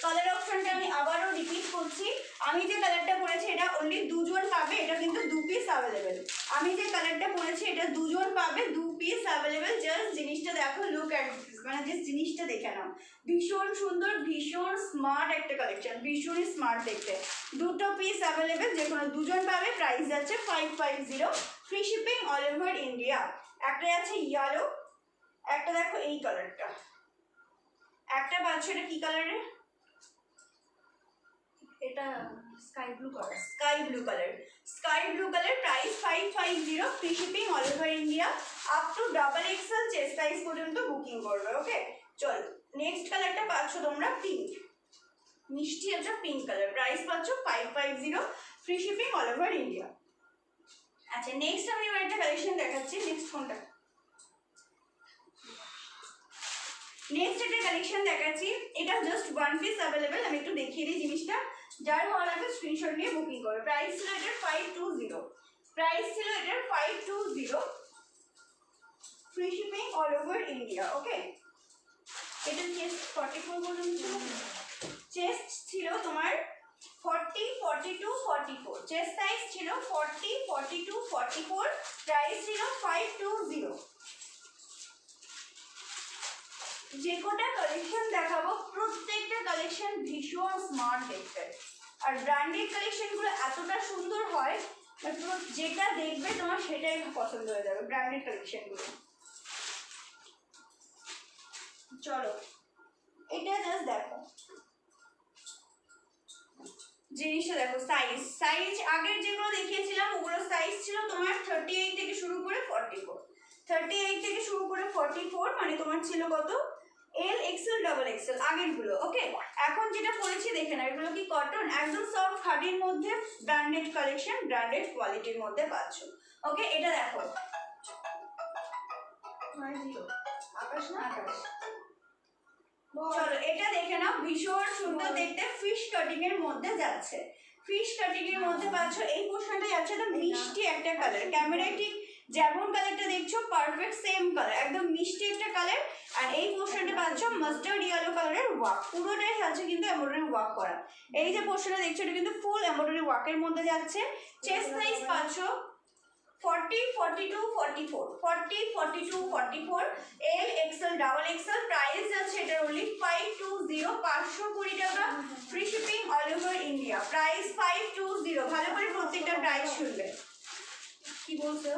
কালার অপশনটা আমি আবারও রিপিট করছি। আমি যে কালারটা পরেছি এটা অনলি দুজন পাবে, এটা কিন্তু 2 পিস অ্যাভেলেবেল। আমি যে কালারটা পরেছি এটা দুজন পাবে, 2 পিস অ্যাভেলেবেল। জাস্ট জিনিসটা দেখো, লুক অ্যাট দিস, মানে যে জিনিসটা দেখে নাও, ভীষণ সুন্দর, ভীষণ স্মার্ট একটা কালেকশন, ভীষণই স্মার্ট দেখতে। 2টো পিস অ্যাভেলেবেল, যে কোনো দুজন পাবে। প্রাইস যাচ্ছে 550, free shipping all over India. একটা আছে ইয়েলো, একটা দেখো এই কালারটা, একটা পাচ্ছ, এটা কি কালারের, এটা sky blue colour, sky blue colour, sky blue colour. Price 550, free shipping all over India. Up to double XL chest size পর্যন্ত বুকিং করবে। ওকে, চল নেক্সট কালারটা পাচ্ছ তোমরা পিঙ্ক, মিষ্টি একটা পিঙ্ক কালার। প্রাইস পাচ্ছ 550, free shipping all over India. আচ্ছা, নেক্সট আমি এবার একটা কালেকশন দেখাচ্ছি। নেক্সট কোনটা, নেক্সট একটা কালেকশন দেখাচ্ছি। এটা জাস্ট 1 পিস অ্যাভেলেবেল। আমি একটু দেখিয়ে দিই জিনিসটা, যার ভালো লাগবে স্ক্রিনশট নিয়ে বুকিং করবে। প্রাইস ছিল এটার 520, প্রাইস ছিল এটার 520, free shipping all over India. Okay, এটা চেস্ট 44 পর্যন্ত চেস্ট ছিল তোমার 40, 42, 44 চেস্ট সাইজ ছিল 40, 42, 44 প্রাইস ছিল 520। যে কোটা কালেকশন দেখাবো প্রত্যেকটা কালেকশন ভীষণ স্মার্ট দেখতে, আর ব্র্যান্ডেড কালেকশনগুলো এতটা সুন্দর হয় পুরো যেটা দেখবে তোমার সেটাই পছন্দ হয়ে যাবে ব্র্যান্ডেড কালেকশনগুলো। চলো এটা জাস্ট দেখো, জিনিসটা দেখো, সাইজ আগের যেগুলো দেখিয়েছিলাম ওগুলো সাইজ ছিল তোমার 38 থেকে শুরু করে 44, 38 থেকে শুরু করে 44 মানে তোমার ছিল কত এল এক্সেল ডাবল এক্সেল আগেরগুলো। ওকে, এখন যেটা পড়েছি দেখে না, এগুলো কি কটন, একদম সফট খাদির মধ্যে ব্র্যান্ডেড কালেকশন, ব্র্যান্ডেড কোয়ালিটির মধ্যে পাচ্ছ। ওকে, এটা দেখো আকাশ না আকাশ। চলো এটা দেখে নাও, ভীষণ সুন্দর দেখতে, ফিশ কাটিং এর মধ্যে যাচ্ছে, ফিশ কাটিং এর মধ্যে পাচ্ছ। এই পোর্শনটা যাচ্ছে একদম মিষ্টি একটা কালার, ক্যামেরায় ঠিক যেমন কালারটা দেখছো পারফেক্ট সেম কালার, একদম মিষ্টি একটা কালার। আর এই পোর্শনটা পাচ্ছ মাস্টার্ড ইয়েলো কালারের ওয়ার্ক, পুরোটাই আছে কিন্তু এমব্রয়ডারি ওয়ার্ক করা। এই যে পোর্শনটা দেখছো এটা কিন্তু ফুল এমব্রয়ডারি ওয়ার্কের মধ্যে যাচ্ছে। চেস্ট সাইজ পাচ্ছ 40, 42, 44, 40, 42, 44 L XL double Excel. Price আছে এটার অনলি 520, 520 টাকা, free shipping all over India. Price 520। ভালো করে প্রত্যেকটা প্রাইস শুনবে, কি বলছো,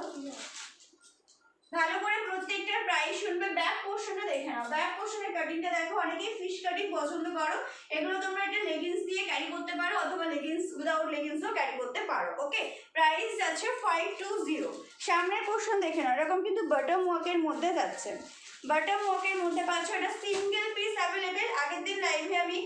ভালো করে প্রত্যেকটা প্রাইস শুনবে। ব্যাক পোর্শনটা দেখে নাও, ব্যাক পোর্শনের কাটিংটা দেখো, অনেকেই ফিশ কাটিং পছন্দ করো, এগুলো তোমরা একটা লেগিংস দিয়ে ক্যারি করতে পারো অথবা লেগিংস উইদাউট লেগিংসও ক্যারি করতে পারো। ওকে, প্রাইস আছে 520। সামনের পোর্শন দেখে নাও, এরকম কিন্তু বাটম ওয়ার্কের মধ্যে যাচ্ছে, বাটম ওয়ার্কের মধ্যে পাচ্ছ। এটা সিঙ্গেল পিস অ্যাভেলেবেল। আগের দিন লাইভে আমি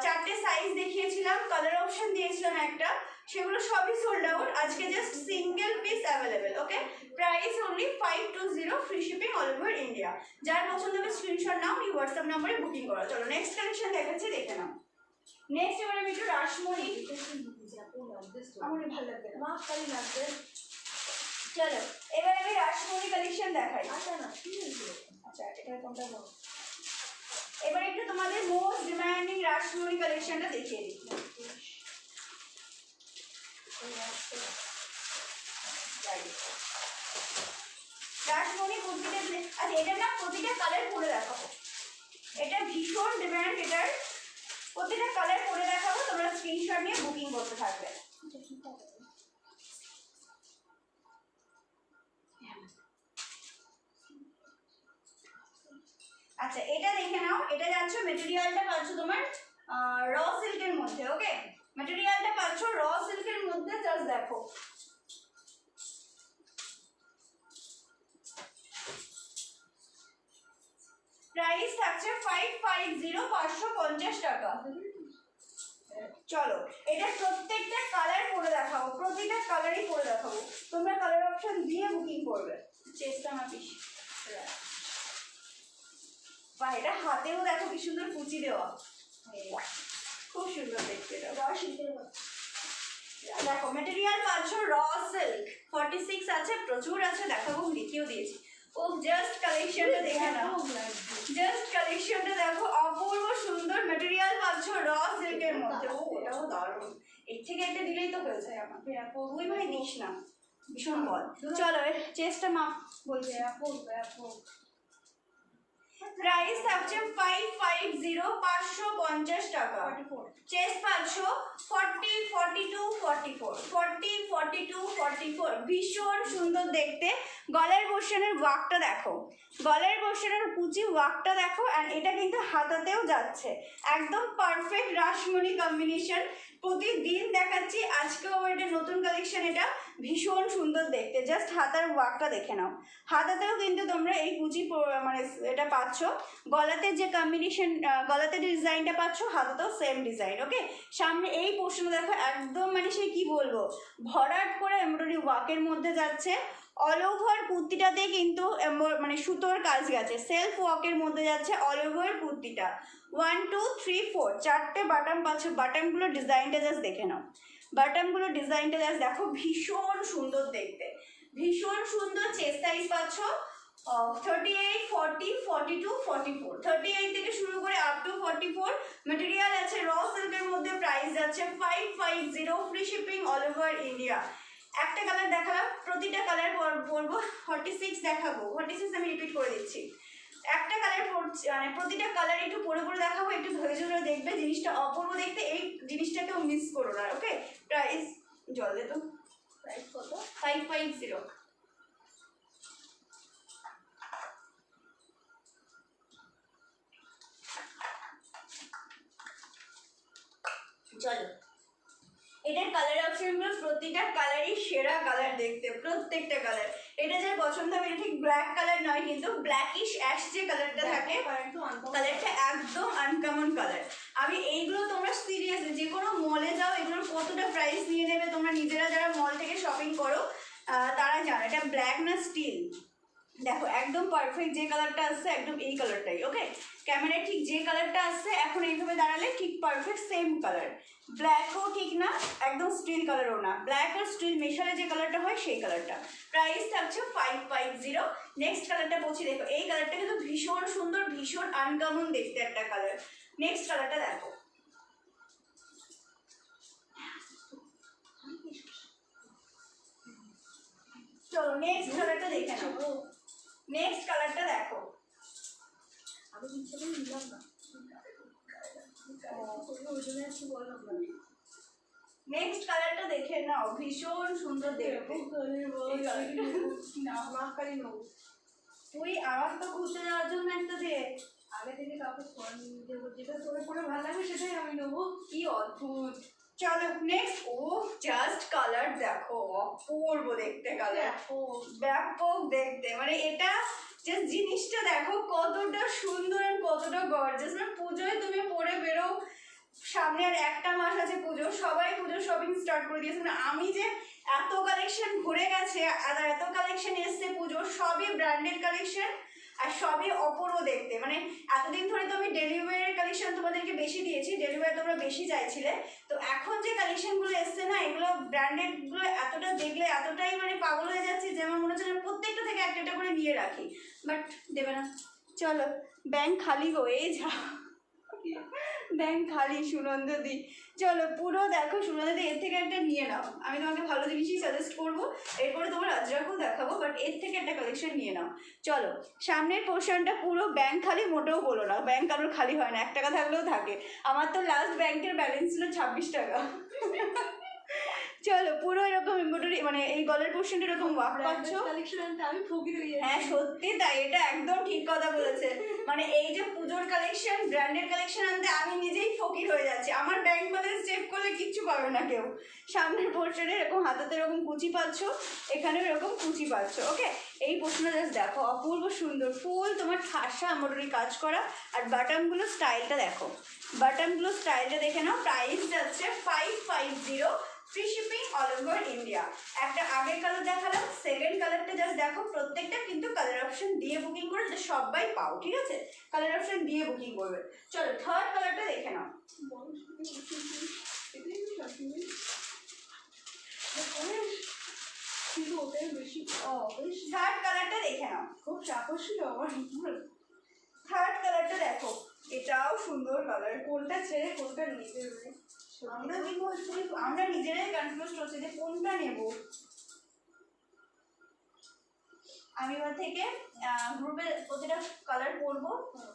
4টে সাইজ দেখিয়েছিলাম, কালার অপশন দিয়েছিলাম একটা, সেগুলো সবই সোল্ড আউট। আজকে just single piece available. Okay, price only 520, free shipping all over India. যার পছন্দ হবে স্ক্রিনশট নাও, এই হোয়াটসঅ্যাপ নম্বরে বুকিং করো। চলো নেক্সট কালেকশন দেখাচ্ছি, দেখে নাও। নেক্সট এবার আমি একটু রাসমণি, আমার ভালো লাগবে না, মাছ কালি লাগবে। চলো এবার আমি রাসমণি কালেকশন দেখাই। আচ্ছা না কি হয়েছে? আচ্ছা এটা কোনটা বলো, এবার একটু তোমাদের মোস্ট ডিমান্ডিং রাসমণি কালেকশনটা দেখিয়ে দিই। রাসমণি কুর্তিটা, আচ্ছা এটা না প্রতিটা কালার পরে দেখাবো, এটা ভীষণ ডিমান্ড, এটার প্রতিটা কালার পরে দেখাবো, তোমরা স্ক্রিনশট নিয়ে বুকিং করতে থাকবে। আচ্ছা এটা দেখে নাও, এটা যাচ্ছ মেটেরিয়ালটা পাচ্ছ তোমার র সিল্কের মধ্যে। ওকে, মেটেরিয়ালটা পাচ্ছ র সিল্কের মধ্যে, জাস্ট দেখো প্রাইস থাকছে 550, 550 টাকা। চলো এটা প্রত্যেকটা কালার পরে দেখাবো, প্রতিটা কালারই পরে দেখাবো, তোমরা কালার অপশন দিয়ে বুকিং করবে। চেষ্টা মাপিস বা এটা হাতেও দেখো কি সুন্দর কুচি দেওয়া, খুব সুন্দর দেখতে। এটা দেখো মেটেরিয়াল পাচ্ছ র সিল্ক, 46 আছে, প্রচুর আছে, দেখাবো, লিখেও দিয়েছি। ও জাস্ট কালেকশনটা দেখে নাও, জাস্ট কালেকশনটা দেখো, অপূর্ব সুন্দর মেটেরিয়াল পাচ্ছ র সিল্কের মধ্যে। ও এটাও দারুণ, এর থেকে একটা দিলেই তো হয়ে যায় আমার। ওই ভাই দিস না, ভীষণ বল। চলো চেষ্টা মাপ বলছে। প্রাইস থাকছে 550, 550 টাকা। চেস্ট পাচ্ছ 40, 42, 44, 40, 42, 44, ভীষণ সুন্দর দেখতে। গলার পোর্শনের ওয়ার্কটা দেখো, গলার পোর্শনের কুচি ওয়ার্কটা দেখো, অ্যান্ড এটা কিন্তু হাতাতেও যাচ্ছে, একদম পারফেক্ট রাসমণি কম্বিনেশন। প্রতিদিন দেখাচ্ছি, আজকেও এটা নতুন কালেকশন, এটা ভীষণ সুন্দর দেখতে। জাস্ট হাতার ওয়ার্কটা দেখে নাও, হাতাতেও কিন্তু তোমরা এই কুচি মানে এটা পাচ্ছ, গলাতে যে কম্বিনেশন, গলাতে ডিজাইনটা পাচ্ছ, হাতাতেও সেম ডিজাইন। ওকে, সামনে এই পোর্শন দেখো, একদম মানে সে কি বলবো, ভরাট করে এমব্রয়ডারি ওয়ার্কের মধ্যে যাচ্ছে। অল ওভার কুর্তিটাতে কিন্তু মানে সুতোর কাজ গেছে, সেলফ ওয়ার্কের মধ্যে যাচ্ছে অল ওভার কুর্তিটা। 1, 2, 3, 4 চারটে বাটন পাচ্ছ, বাটনগুলো ডিজাইনটা জাস্ট দেখে নাও, বাটনগুলো ডিজাইনটা জাস্ট দেখো, ভীষণ সুন্দর দেখতে, ভীষণ সুন্দর। চেস্ট সাইজ পাচ্ছ 38, 40, 42, 44, 38 থেকে শুরু করে আপ টু 44। মেটেরিয়াল আছে র সিল্কের মধ্যে, প্রাইস যাচ্ছে 550, free shipping all over India. একটা কালার দেখালাম, প্রতিটা কালার বলবো 46 দেখাবো, 46 আমি রিপিট করে দিচ্ছি। একটা কালার মানে প্রতিটা কালার একটু পরে পরে দেখাবো, একটু ধৈর্য ধরে দেখবে, জিনিসটা অপূর্ব দেখতে, এই জিনিসটাকেও মিস করো না। ওকে, প্রাইস জল দে তো, প্রাইস কত? 550। চলো, এটার কালার অপশনগুলো প্রতিটা কালারই সেরা কালার দেখতে, প্রত্যেকটা কালার। এটা যার পছন্দ হবে, এটা ঠিক ব্ল্যাক কালার নয়, কিন্তু ব্ল্যাকিশ অ্যাশ যে কালারটা থাকে, কালারটা একদম আনকমন কালার। আমি এইগুলো তোমরা সিরিয়াসলি যে কোনো মলে যাও, এগুলোর কতটা প্রাইস নিয়ে নেবে তোমরা নিজেরা যারা মল থেকে শপিং করো তারা জানো। এটা ব্ল্যাক না স্টিল, দেখো একদম পারফেক্ট যে কালারটা আসছে একদম এই কালারটাই। ওকে, ক্যামেরায় ঠিক যে কালারটা আসছে এখন এইভাবে দাঁড়ালে ঠিক পারফেক্ট সেম কালার, ব্ল্যাকও ঠিক না একদম স্টিল কালারও না, ব্ল্যাক আর স্টিল মেশালে যে কালারটা হয় সেই কালারটা। প্রাইস থাকছে 550। নেক্সট কালারটা বলছি, দেখো এই কালারটা কিন্তু ভীষণ সুন্দর, ভীষণ আনকমন দেখতে একটা কালার। নেক্সট কালারটা দেখো, চলো নেক্সট কালারটা দেখে নাও। নেক্সট কালারটা দেখো, আমি ইচ্ছা করে নিলাম না, ওই জন্য একটু বললাম না। নেক্সট কালারটা দেখে নাও, ভীষণ সুন্দর দেখতে। না মাকারি নেবো। তুই আমার তো ঘুরতে যাওয়ার জন্য একটা দে, আগে থেকে কাউকে দেবো, যেটা তোর পরে ভালো লাগবে সেটাই আমি নেবো। কি অদ্ভুত। চলো নেক্সট, ও জাস্ট কালার দেখো, অপূর্ব দেখতে কালার, ব্যাপক দেখতে, মানে এটা জাস্ট জিনিসটা দেখো কতটা সুন্দর আর কতটা গর্জাস। মানে পুজোয় তুমি পরে বেরো, সামনে আর একটা মাস আছে পুজো, সবাই পুজোর শপিং স্টার্ট করে দিয়েছে। মানে আমি যে এত কালেকশন ঘুরে গেছে আর এত কালেকশন এসছে পুজোর, সবই ব্র্যান্ডেড কালেকশন আর সবই অপূর্ব দেখতে। মানে এতদিন ধরে তো আমি ডেলিভারির কালেকশন তোমাদেরকে বেশি দিয়েছি, ডেলিভারি তোমরা বেশি চাইছিলে, তো এখন যে কালেকশনগুলো এসছে না, এগুলো ব্র্যান্ডেডগুলো এতটা দেখলে এতটাই মানে পাগল হয়ে যাচ্ছে যে আমার মনে হচ্ছে না প্রত্যেকটা থেকে একটা একটা করে নিয়ে রাখি, বাট দেবে না। চলো, ব্যাংক খালি হয়ে যা, ব্যাংক খালি সুনন্দদি। চলো পুরো দেখো সুনন্দদি, এর থেকে একটা নিয়ে নাও, আমি তোমাকে ভালো জিনিসই সাজেস্ট করবো, এরপরে তোমার আজরাকও দেখাবো, বাট এর থেকে একটা কালেকশন নিয়ে নাও। চলো, সামনের পোর্শনটা পুরো ব্যাংক খালি, মোটেও বলো না ব্যাংক কারোর খালি হয় না, 1 টাকা থাকলেও থাকে। আমার তো লাস্ট ব্যাংকের ব্যালেন্স ছিল 26 টাকা। চলো পুরো এরকম এমব্রয়ডারি, মানে এই গলার পোর্শনটা এরকম ওয়ার্ক পাচ্ছ। কালেকশন আনতে আমি ফকির হয়ে যাই। হ্যাঁ সত্যি তাই, এটা একদম ঠিক কথা বলেছে। মানে এই যে পুজোর কালেকশন, ব্র্যান্ডেড কালেকশন আনতে আমি নিজেই ফকির হয়ে যাচ্ছি। আমার ব্যাংক ব্যালেন্স চেক করলে কিচ্ছু পাবে না কেউ। সামনের পোর্শনে এরকম হাতাতে এরকম কুচি পাচ্ছ, এখানেও এরকম কুচি পাচ্ছ। ওকে, এই পোর্শনটা জাস্ট দেখো, অপূর্ব সুন্দর ফুল তোমার ঠাসা এমব্রয়ডারি কাজ করা, আর বাটনগুলো স্টাইলটা দেখো, বাটনগুলো স্টাইলটা দেখে নাও। প্রাইস যাচ্ছে 550, free shipping all over India. একটা আগের কালার দেখালাম, সেকেন্ড কালারটা জাস্ট দেখো, প্রত্যেকটা কিন্তু কালার অপশন দিয়ে বুকিং করে, যাতে সবাই পাও, ঠিক আছে? কালার অপশন দিয়ে বুকিং করবে। চলো থার্ড কালারটা দেখে নাও। কিন্তু ওটাই বেশি। বেশ থার্ড কালারটা দেখে নাও, খুব চাপও ছিল আমার। থার্ড কালারটা দেখো, এটাও সুন্দর কালার। কোনটা ছেড়ে কোনটা নিতে হবে? আমরা কি বলছি, আমরা নিজেরাই কনফিউজ হচ্ছি যে কোনটা নেব। আমি এবার থেকে গ্রুপে প্রতিটা কালার পরবো,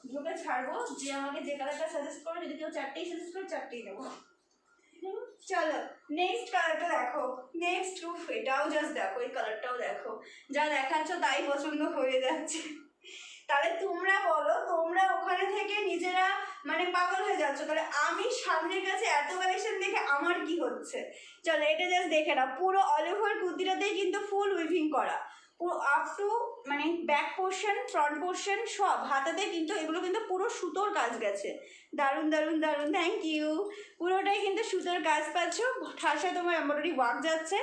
গ্রুপে ছাড়বো, যে আমাকে যে কালারটা সাজেস্ট করবে, যদি কেউ 4টেই সাজেস্ট করে 4টেই নেবো। চলো নেক্সট কালারটা দেখো, নেক্সট এটাও জাস্ট দেখো, এই কালারটাও দেখো, যা দেখাচ্ছ তাই পছন্দ হয়ে যাচ্ছে। তাহলে তোমরা বলো, তোমরা ওখানে থেকে নিজেরা মানে পাগল হয়ে যাচ্ছ, তাহলে আমি সামনের কাছে এত কালেকশন দেখে আমার কি হচ্ছে? চলো এটা জাস্ট দেখে নাও, পুরো অল ওভার কুর্তিটাতেই কিন্তু ফুল উইভিং করা, পুরো আপ টু মানে ব্যাক পোর্শন, ফ্রন্ট পোর্শন সব হাতাতে কিন্তু, এগুলো কিন্তু পুরো সুতোর কাজ গেছে। দারুণ দারুণ দারুণ, থ্যাংক ইউ। পুরোটাই কিন্তু সুতোর কাজ পাচ্ছ, ঠাসা তোমার এমব্রয়ডারি ওয়ার্ক যাচ্ছে,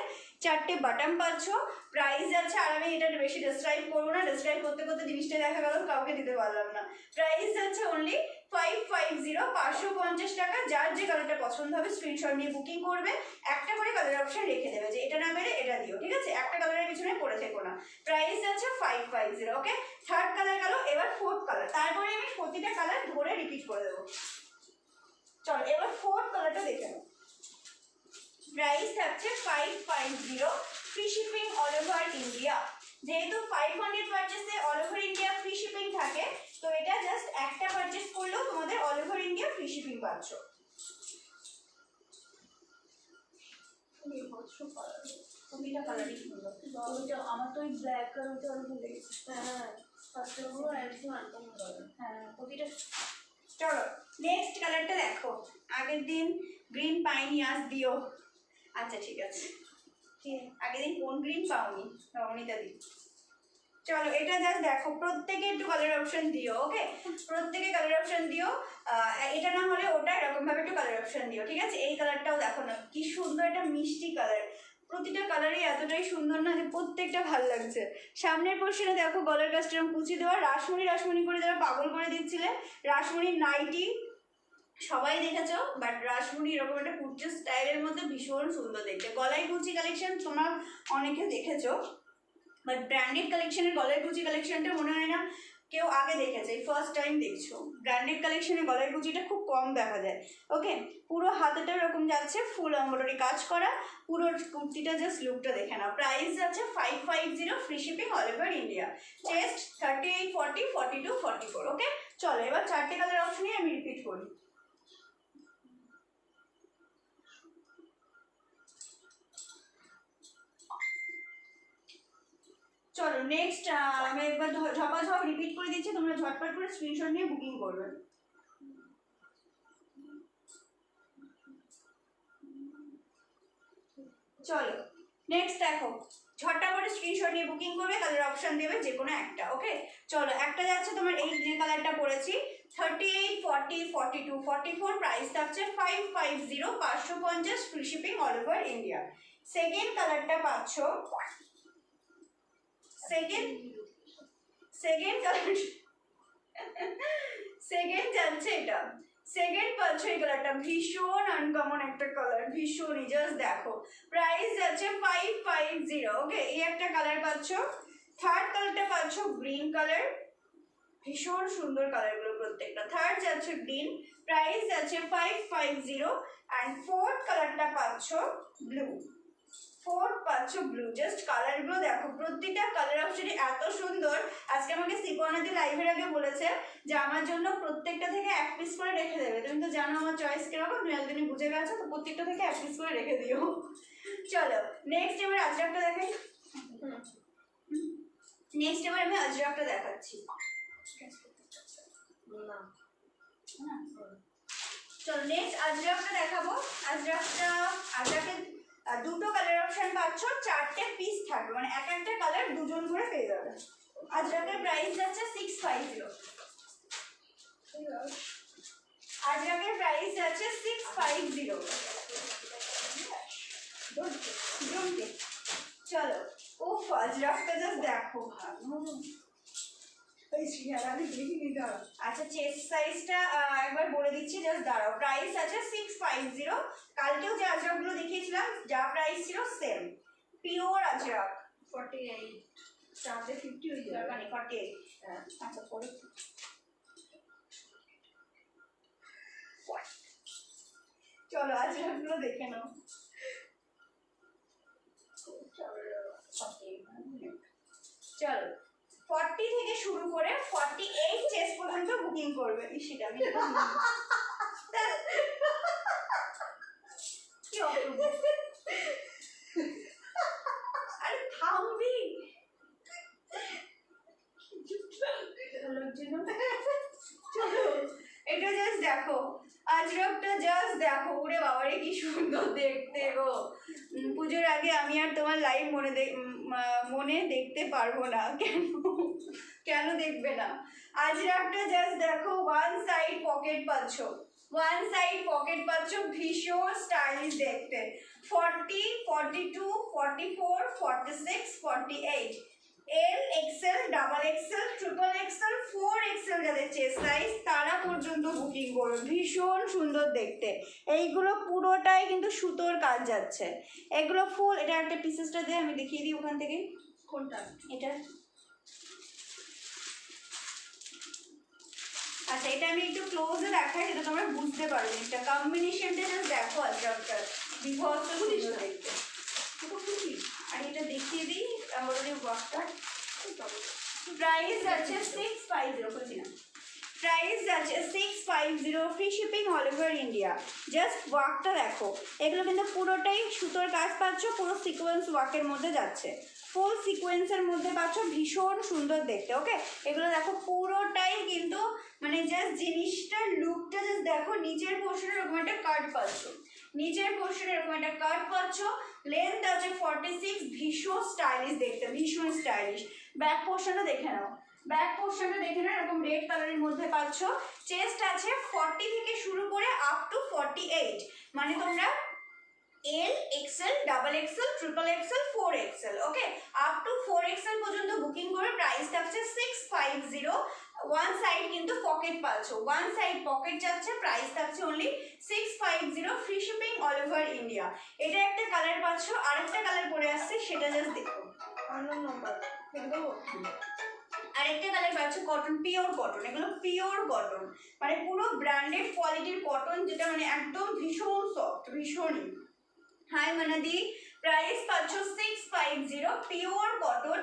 4টে বাটন পাচ্ছ। প্রাইস যাচ্ছে, আর আমি এটা বেশি ডেসক্রাইব করবো না, ডেসক্রাইব করতে করতে জিনিসটা দেখা গেল কাউকে দিতে পারলাম না। প্রাইস যাচ্ছে অনলি 550 550 টাকা। যার যে কালারটা পছন্দ হবে স্ক্রিনশট নিয়ে বুকিং করবে, একটা করে কালার অপশন রেখে দেবে যে এটা না পেলে এটা দিও, ঠিক আছে? একটা কালারের পিছনে পড়ে থেকো না। প্রাইস আছে 550, ওকে? থার্ড কালার গেল, এবার ফোর্থ কালার, তারপরে আমি প্রতিটা কালার ধরে রিপিট করে দেবো। চলো এবার ফোর্থ কালারটা দেখে নাও। প্রাইস থাকছে 550, free shipping all over India. যেহেতু 500 পারচেসে all over India free shipping থাকে, তো এটা জাস্ট একটা পারচেস করলেও তোমাদের all over India free shipping পাচ্ছ। প্রতিটা কালারই সুন্দর। ওইটা আমার তো ওই ব্ল্যাক আর ওইটা আরো ভালো লেগেছে। হ্যাঁ, ফার্স্টে পুরো একদম আনকমন কালার। হ্যাঁ, প্রতিটা। চলো নেক্সট কালারটা দেখো। আগের দিন গ্রিন পাইনি, আজ দিও। আচ্ছা ঠিক আছে, আগের দিন কোন গ্রিন পাওনি? রমণীটা দিই। চলো এটা জাস্ট দেখো, প্রত্যেকে একটু কালার অপশন দিও, ওকে? প্রত্যেকে কালার অপশন দিও, এটা না হলে ওটা এরকম ভাবে একটু কালার অপশন দিও, ঠিক আছে? এই কালারটাও দেখো না, কি সুন্দর একটা মিষ্টি কালার। প্রতিটা কালারই এতটাই সুন্দর না যে প্রত্যেকটা ভালো লাগছে। সামনের পোর্শনে দেখো গলার কাজটা কুচি দেওয়া, রাসমণি করে যারা পাগল করে দিচ্ছিলে, রাসমণির নাইটি সবাই দেখেছো, বাট রাসমণি এরকম একটা কুর্তি স্টাইলের মধ্যে ভীষণ সুন্দর দেখতে। গলায় কুচি কালেকশন তোমরা অনেকে দেখেছো, বাট ব্র্যান্ডেড কালেকশনের গলায় কুচি কালেকশনটা মনে হয় না কেউ আগে দেখেছে, ফার্স্ট টাইম দেখছো। ব্র্যান্ডেড কালেকশনে গলায় কুচিটা খুব কম দেখা যায়, ওকে? পুরো হাতেটা এরকম যাচ্ছে, ফুল এমব্রয়ডারি কাজ করা, পুরো কুর্তিটা জাস্ট লুকটা দেখে নাও। প্রাইস আছে 550, free shipping all over India. Chest 38, 40, 42, 44, ওকে? চলো এবার চারটে কালার অপশনই আমি রিপিট করি। চলো নেক্সট আমি একবার ঝপাঝপ রিপিট করে দিচ্ছি, তোমরা ঝটপট করে স্ক্রিনশট নিয়ে বুকিং করবে। চলো নেক্সট দেখো, ঝটটা করে স্ক্রিনশট নিয়ে বুকিং করবে, কালার অপশন দেবে যে কোনো একটা, ওকে? চলো একটা যাচ্ছে তোমার এই যে কালারটা পরেছি, 38, 40, 42, 44, প্রাইস থাকছে 550, 550, free shipping all over India. Second কালারটা পাচ্ছ, সেকেন্ড কালার, সেকেন্ড যাচ্ছে এটা, সেকেন্ড পাচ্ছ এই কালারটা, ভীষণ আনকমন একটা কালার, ভীষণই, জাস্ট দেখো। প্রাইস যাচ্ছে 550, ওকে? এই একটা কালার পাচ্ছ। থার্ড কালারটা পাচ্ছ গ্রিন কালার, ভীষণ সুন্দর কালারগুলো প্রত্যেকটা। থার্ড যাচ্ছে গ্রিন, প্রাইস যাচ্ছে 550, অ্যান্ড ফোর্থ কালারটা পাচ্ছ ব্লু, ফোর্থ পাচ্ছ ব্লু। জাস্ট কালারগুলো দেখো, প্রতিটা কালার অপশনই এত সুন্দর। আজকে আমাকে সিপনাদি লাইভের আগে বলেছে যে আমার জন্য প্রত্যেকটা থেকে এক পিস করে রেখে দেবে। তুমি তো জানো আমার চয়েস কিরকম, তুমি একদিনই বুঝে গেছো, তো প্রত্যেকটা থেকে এক পিস করে রেখে দিও। চলো নেক্সট এবার আজরাকটা দেখাই। নেক্সট এবার আমি আজরাকটা দেখাচ্ছি। চলো নেক্সট আজরাকটা দেখাবো। আজরাকের দুটো কালার অপশন পাচ্ছ, চারটে পিস থাকবে, মানে এক একটা কালার দুজন করে পেয়ে যাবে। আজরাকের প্রাইস যাচ্ছে 650, আজরাকের প্রাইস যাচ্ছে 650। চলো ও আজরাকটা জাস্ট দেখো, আচ্ছা চেস্ট সাইজটা একবার বলে দিচ্ছি, জাস্ট দাঁড়াও। প্রাইস আছে 650, কালকেও যে আজরাকগুলো দেখিয়েছিলাম যা প্রাইস ছিল সেম, পিওর আজরাক। 48, চারটে 50 হয়ে যাবে, মানে 48। আচ্ছা পরে চলো আজরাকগুলো দেখে নাও। চলো 40 থেকে শুরু করে 48 চেস্ট পর্যন্ত বুকিং করবে। সেটা আমি কি অপূর্ব, আরে থামবি, চলো এটা জাস্ট দেখো, আজরাকটা জাস্ট দেখো, ওরে বাবারে কি সুন্দর দেখতে গো। পুজোর আগে আমি আর তোমার লাইভ মনে দেখতে পারবো না, কেন দেখবে না? আজরাকটা জাস্ট দেখো, ওয়ান সাইড পকেট পাচ্ছ, ওয়ান সাইড পকেট পাচ্ছ, ভীষণ স্টাইলিশ দেখতে। 40, 42, 44, 46, 48, L XL, double XL, triple XL, 4XL যাদের চেস্ট সাইজ তারা পর্যন্ত বুকিং করবে। ভীষণ সুন্দর দেখতে। এইগুলো পুরোটাই কিন্তু সুতোর কাজ যাচ্ছে, এগুলো ফুল। এটা একটা পিসেসটা দিয়ে আমি দেখিয়ে দিই ওখান থেকে। কোনটা? এটা আচ্ছা, এটা আমি একটু ক্লোজে দেখাই যেটা তোমরা বুঝতে পারবে। এটা কম্বিনেশনটা জাস্ট দেখো, আজকে বিভৎস সুন্দর দেখতে। আর এটা দেখিয়ে দিই আমাদের ওয়ার্কটা। প্রাইস আছে 650, বলছি না, প্রাইস আছে 650, free shipping all over India. Just ওয়ার্কটা দেখো, এগুলো কিন্তু পুরোটাই সুতোর কাজ পাচ্ছ, পুরো সিকোয়েন্স ওয়ার্কের মধ্যে যাচ্ছে, ফুল সিকোয়েন্সের মধ্যে পাচ্ছ, ভীষণ সুন্দর দেখতে। ওকে, এগুলো দেখো পুরোটাই কিন্তু মানে জাস্ট জিনিসটার লুকটা জাস্ট দেখো। নিচের পোর্শনে এরকম একটা কাট পাচ্ছ, নিচের পোর্শনে এরকম একটা কাট পাচ্ছ, লেন্থ আছে 46, ভীষণ স্টাইলিশ দেখতে, ভীষণ স্টাইলিশ। ব্যাক পোর্শনটা দেখে নাও, ব্যাক পোর্শনটা দেখে নাও, এরকম রেড কালারের মধ্যে পাচ্ছ। চেস্ট আছে 40 থেকে শুরু করে আপ টু 48, মানে তোমরা L XL, double XL, triple XL, 4XL, okay, up to 4XL পর্যন্ত বুকিং করে। প্রাইস থাকছে 650। ওয়ান সাইড কিন্তু পকেট পাচ্ছ, ওয়ান সাইড পকেট যাচ্ছে, প্রাইস থাকছে only 650, free shipping all over India. এটা একটা কালার পাচ্ছ, আরেকটা কালার পরে আসছে, সেটা জাস্ট দেখো। আরেকটা কালার পাচ্ছ কটন, পিওর কটন, এগুলো পিওর কটন, মানে পুরো ব্র্যান্ডেড কোয়ালিটির কটন, যেটা মানে একদম ভীষণ সফট, ভীষণই হাই মানাদি। প্রাইস পাচ্ছ 650, pure cotton,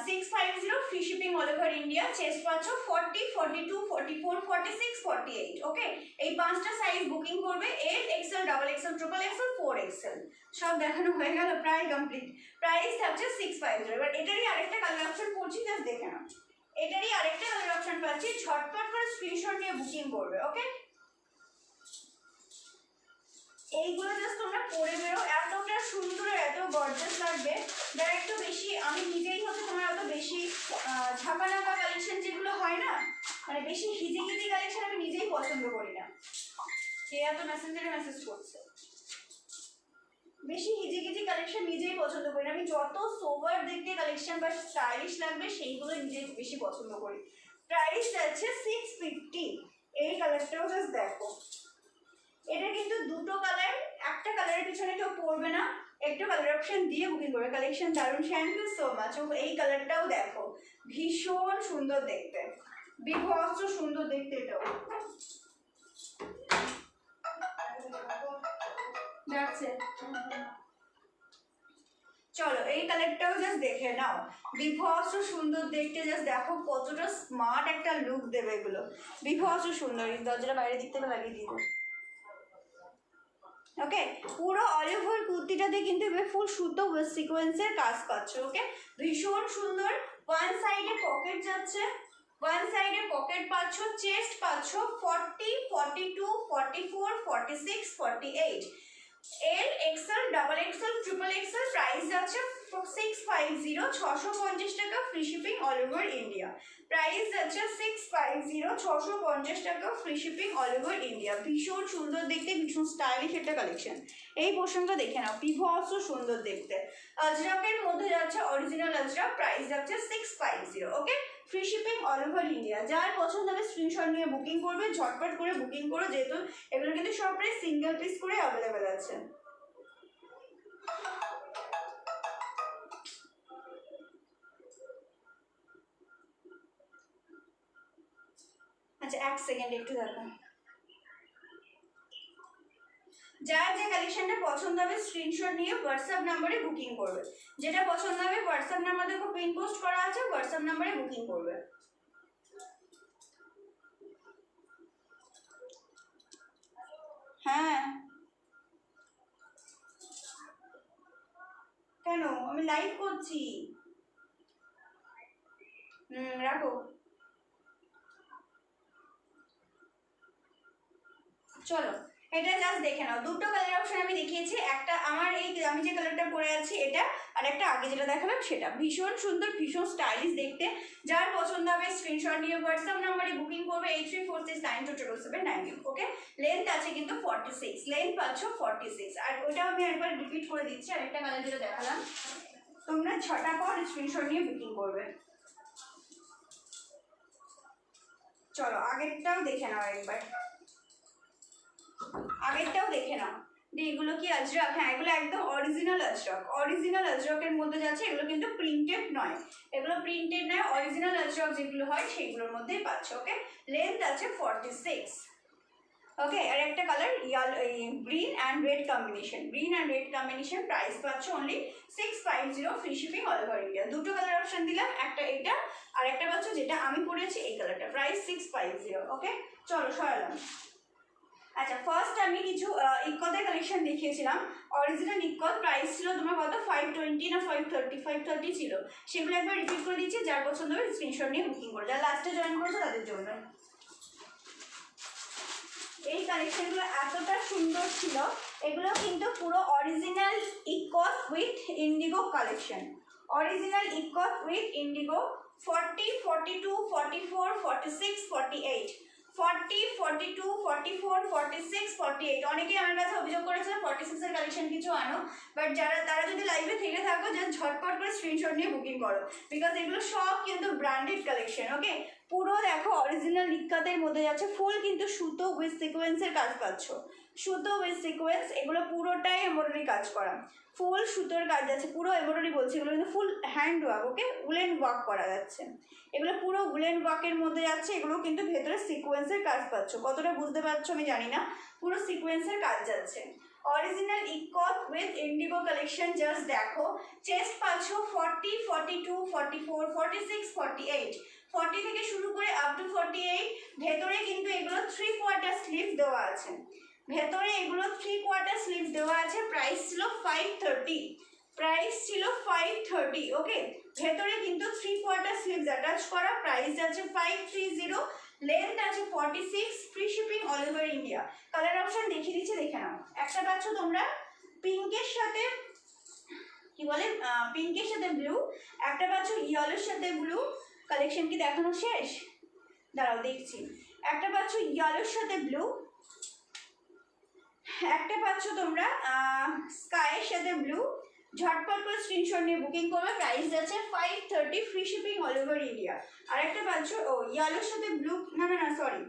650, free shipping all over India. Chest পাচ্ছ 40, 42, 44, 46, 48, ওকে। এই পাঁচটা সাইজ বুকিং করবে, L XL, double XL, triple XL, 4XL, সব দেখানো হয়ে গেল, প্রায় কমপ্লিট। প্রাইস থাকছে 650। এবার এটারই আরেকটা কালার অপশন পড়ছি, জাস্ট দেখে নাও। এটারই আরেকটা কালার অপশন পাচ্ছি, ঝটপট করে স্ক্রিনশট নিয়ে বুকিং করবে, ওকে। এইগুলো জাস্ট তোমরা পরে বেরো, এতটা সুন্দর, এত গর্জাস লাগবে। যারা একটু বেশি, আমি নিজেই হচ্ছে তোমার অত বেশি ঝাঁকানাকা কালেকশন যেগুলো হয় না, মানে বেশি হিজিগিজি কালেকশন আমি নিজেই পছন্দ করি না। কে এত মেসেঞ্জারে মেসেজ করছে? বেশি হিজিগিজি কালেকশন নিজেই পছন্দ করি না, আমি যত সোবার দেখতে কালেকশন বা স্টাইলিশ লাগবে সেইগুলো নিজেই বেশি পছন্দ করি। প্রাইস আছে 650। এই কালারটাও জাস্ট দেখো, এটা কিন্তু দুটো কালার, একটা কালারের পিছনে কেউ পড়বে না, একটু কালার অপশন দিয়ে বুকিং করবে। কালেকশন দারুণ, থ্যাংক ইউ সো মাচ। এই কালারটাও দেখো, ভীষণ সুন্দর দেখতে, বিভৎস সুন্দর দেখতে। এটাও যাচ্ছে, চলো এই কালারটাও জাস্ট দেখে নাও, বিভৎস সুন্দর দেখতে। জাস্ট দেখো কতটা স্মার্ট একটা লুক দেবে এগুলো, বিভৎস সুন্দর। এই দরজাটা বাইরে দিক থেকে লাগিয়ে দিও, ওকে। পুরো অল ওভার কুর্তিটাতে কিন্তু ফুল সুতো সিকোয়েন্সের কাজ পাচ্ছ, ওকে, ভীষণ সুন্দর। ওয়ান সাইডে পকেট যাচ্ছে, ওয়ান সাইডে পকেট পাচ্ছ, চেস্ট পাচ্ছ 40, 42, 44, 46, 48, L XL, double XL, triple Excel. Price যাচ্ছে 650, 650 টাকা, free shipping all over India. Price যাচ্ছে 650, 650 টাকা, free shipping all over India. ভীষণ সুন্দর দেখতে, ভীষণ স্টাইলিশ একটা কালেকশন। এই পোর্শনটা দেখে নাও, বিভৎস সুন্দর দেখতে। আজরাকের মধ্যে যাচ্ছে অরিজিনাল আজরাক, প্রাইস যাচ্ছে 650, okay, free shipping all over India. যার পছন্দ হবে স্ক্রিনশট নিয়ে বুকিং করবে, ঝটপট করে বুকিং করো, যেহেতু এগুলো কিন্তু সব প্রায় সিঙ্গেল পিস করে অ্যাভেলেবেল আছে। আচ্ছা, এক সেকেন্ড একটু দেখো। যার যে কালেকশনটা পছন্দ হবে স্ক্রিনশট নিয়ে হোয়াটসঅ্যাপ নাম্বারে বুকিং করবে। যেটা পছন্দ হবে হোয়াটসঅ্যাপ নাম্বার দেখো পিন পোস্ট করা আছে, হোয়াটসঅ্যাপ নাম্বারে বুকিং করবে। হ্যাঁ, কেন? আমি লাইভ করছি। রাখো। চলো এটা জাস্ট দেখে নাও, দুটো কালার অপশন আমি দেখিয়েছি। একটা আমার এই আমি যে কালারটা পরে আছি এটা, আর একটা আগে যেটা দেখালাম সেটা। ভীষণ সুন্দর, ভীষণ স্টাইলিশ দেখতে। যার পছন্দ হবে স্ক্রিনশট নিয়ে হোয়াটসঅ্যাপ নাম্বারে বুকিং করবে 8346927792, ওকে। লেন্থ আছে কিন্তু 46, লেন্থ পাচ্ছ 46। আর ওইটাও আমি একবার রিপিট করে দিচ্ছি, আরেকটা কালার যেটা দেখালাম তোমরা ঝটাপট স্ক্রিনশট নিয়ে বুকিং করবে। চলো আগেরটাও দেখে নাও একবার, আগেরটাও দেখে নাও। এগুলো কি আজরক? হ্যাঁ, এগুলো একদম অরিজিনাল আজরক। অরিজিনাল আজরকের মধ্যে যাচ্ছে, এগুলো কিন্তু প্রিন্টেড নয়, এগুলো প্রিন্টেড নয়, অরিজিনাল আজরক যেগুলো হয় সেগুলোর মধ্যেই পাচ্ছ। ওকে, লেন্থ আছে 46। ওকে, আর একটা colour green and red combination, green and red combination, price পাচ্ছ only 650, free shipping all over India. দুটো কালার অপশন দিলাম, একটা এটা আর একটা পাচ্ছ যেটা আমি পরেছি এই কালারটা, প্রাইস 650। ওকে, চলো সরালাম। আচ্ছা, ফার্স্ট আমি কিছু ইকদের কালেকশন দেখিয়েছিলাম, অরিজিনাল ইকদ, প্রাইস ছিল তোমার কত 520 না 530 ছিল, সেগুলো একবার রিপিট করে দিচ্ছি, যার পছন্দ হবে স্ক্রিনশট নিয়ে বুকিং করে, যারা লাস্টে জয়েন করেছো তাদের জন্য। এই কালেকশনগুলো এতটা সুন্দর ছিল, এগুলো কিন্তু পুরো original ikat with indigo collection, original ikat with indigo. 40, 42, 44, 46, 48, 40, 42, 44, 46, 48। অনেকেই আমার কাছে অভিযোগ করেছে 46 এর কালেকশন কিছু আনো, বাট তারা যদি লাইভে থেকে থাকো, জাস্ট ঝটপট করে স্ক্রিনশট নিয়ে বুকিং করো, বিকজ এগুলো সব কিন্তু ব্র্যান্ডেড কালেকশন। ওকে, পুরো দেখো অরিজিনাল ইক্কাতের মধ্যে যাচ্ছে, ফুল কিন্তু সুতো উইথ সিকোয়েন্সের কাজ পাচ্ছ, সুতো উইথ সিকোয়েন্স, এগুলো পুরোটাই এমব্রয়ডারি কাজ করা, ফুল সুতোর কাজ যাচ্ছে, পুরো এমব্রয়ডারি বলছি, এগুলো কিন্তু ফুল হ্যান্ড ওয়ার্ক। ওকে, উলেন ওয়ার্ক করা যাচ্ছে, এগুলো পুরো উলেন ওয়ার্কের মধ্যে যাচ্ছে, এগুলো কিন্তু ভেতরে সিকোয়েন্সের কাজ পাচ্ছ, কতটা বুঝতে পারছো আমি জানি না, পুরো সিকোয়েন্সের কাজ যাচ্ছে। Original ikat with indigo collection, just দেখো, চেস্ট পাচ্ছ 40, 42, 44, 46, 48, 40 থেকে শুরু করে আপ টু 48। ভেতরে কিন্তু এগুলো 3/4 স্লিভ দেওয়া আছে, ভেতরে এগুলো 3/4 স্লিভ দেওয়া আছে, প্রাইস ছিল 530, প্রাইস ছিল 530। ওকে, ভেতরে কিন্তু 3/4 স্লিভস অ্যাটাচ করা, প্রাইস আছে 530, লেন্থ আছে 46, free shipping all over India. Colour option দেখিয়ে দিচ্ছি, দেখে নাও। একটা পাচ্ছ তোমরা পিঙ্কের সাথে, কি বলে, পিঙ্কের সাথে ব্লু, একটা পাচ্ছ ইয়েলোর সাথে ব্লু। কালেকশন কি দেখানো শেষ? দাঁড়াও দেখছি। একটা পাচ্ছ ইয়েলোর সাথে ব্লু, একটা পাচ্ছ তোমরা স্কাইয়ের সাথে ব্লু। ঝটপট করে স্ক্রিনশট নিয়ে বুকিং করবে, প্রাইস আছে 530, free shipping all over India. আর একটা পাচ্ছ ইয়েলোর সাথে ব্লু, না না না সরি,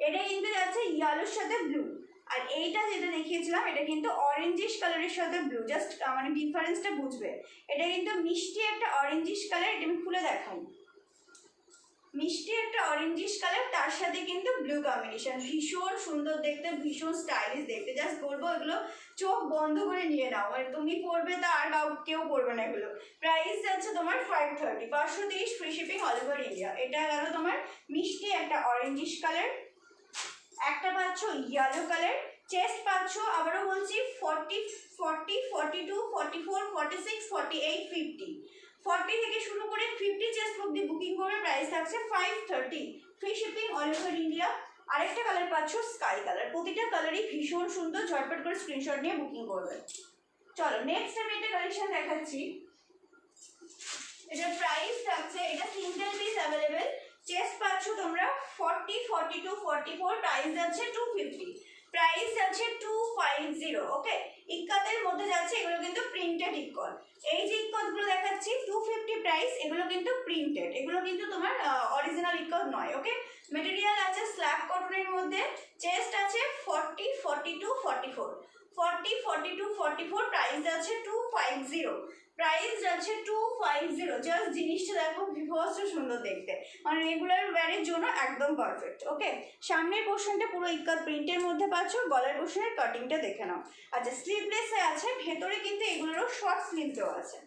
এটা কিন্তু যাচ্ছে ইয়েলোর সাথে ব্লু, আর এইটা যেটা দেখিয়েছিলাম এটা কিন্তু অরেঞ্জিশ কালারের সাথে ব্লু, জাস্ট মানে ডিফারেন্সটা বুঝবে। এটা কিন্তু মিষ্টি একটা অরেঞ্জিশ কালার, এটা আমি খুলে দেখাই, মিষ্টি একটা অরেঞ্জিশ কালার, তার সাথে কিন্তু ব্লু কম্বিনেশন, ভীষণ সুন্দর দেখতে, ভীষণ স্টাইলিশ দেখতে, জাস্ট বলবো এগুলো চোখ বন্ধ করে নিয়ে নাও, আর তুমি পরবে তা আর কেউ পরবে না এগুলো। প্রাইস যাচ্ছে তোমার 530, 530, free shipping all over India. এটা গেল তোমার মিষ্টি একটা অরেঞ্জিশ কালার। একটা পাচ্ছ ইয়েলো কালার, চেস্ট পাচ্ছ আবারও বলছি 40, 40, 42, 44, 46, 48, 50, 40 থেকে শুরু করে 50 চেস্ট অব্দি বুকিং করে, প্রাইস থাকছে 530, free shipping all over India. আরেকটা কালার পাচ্ছ স্কাই কালার, প্রতিটা কালারই ভীষণ সুন্দর, ঝটপট করে স্ক্রিনশট নিয়ে বুকিং করবে। চলো নেক্সট আমি একটা কালেকশন দেখাচ্ছি, এটার প্রাইস থাকছে, এটা সিঙ্গেল পিস অ্যাভেলেবেল, চেস্ট পাচ্ছ তোমরা 40, 42, 44, প্রাইস যাচ্ছে 250, প্রাইস আছে 250। ওকে, ইক্কাতের মধ্যে যাচ্ছে, এগুলো কিন্তু প্রিন্টেড ইক্কত, এই যে ইক্কতগুলো দেখাচ্ছি 250 প্রাইস, এগুলো কিন্তু প্রিন্টেড, এগুলো কিন্তু তোমার অরিজিনাল ইক্কত নয়। ওকে, মেটেরিয়াল আছে স্ল্যাব কটনের মধ্যে, চেস্ট আছে 40, 42, 44, 40, 42, 44, প্রাইস আছে 250, প্রাইস যাচ্ছে 250। জাস্ট জিনিসটা দেখো বিভৎস সুন্দর দেখতে, মানে রেগুলার ওয়্যারের জন্য একদম পারফেক্ট। ওকে, সামনের পোর্শনটা পুরো ইক্কাত প্রিন্টের মধ্যে পাচ্ছ, গলার পোর্শনের কাটিংটা দেখে নাও। আচ্ছা, স্লিভলেসে আছে, ভেতরে কিন্তু এগুলোরও শর্ট স্লিভ দেওয়া আছে,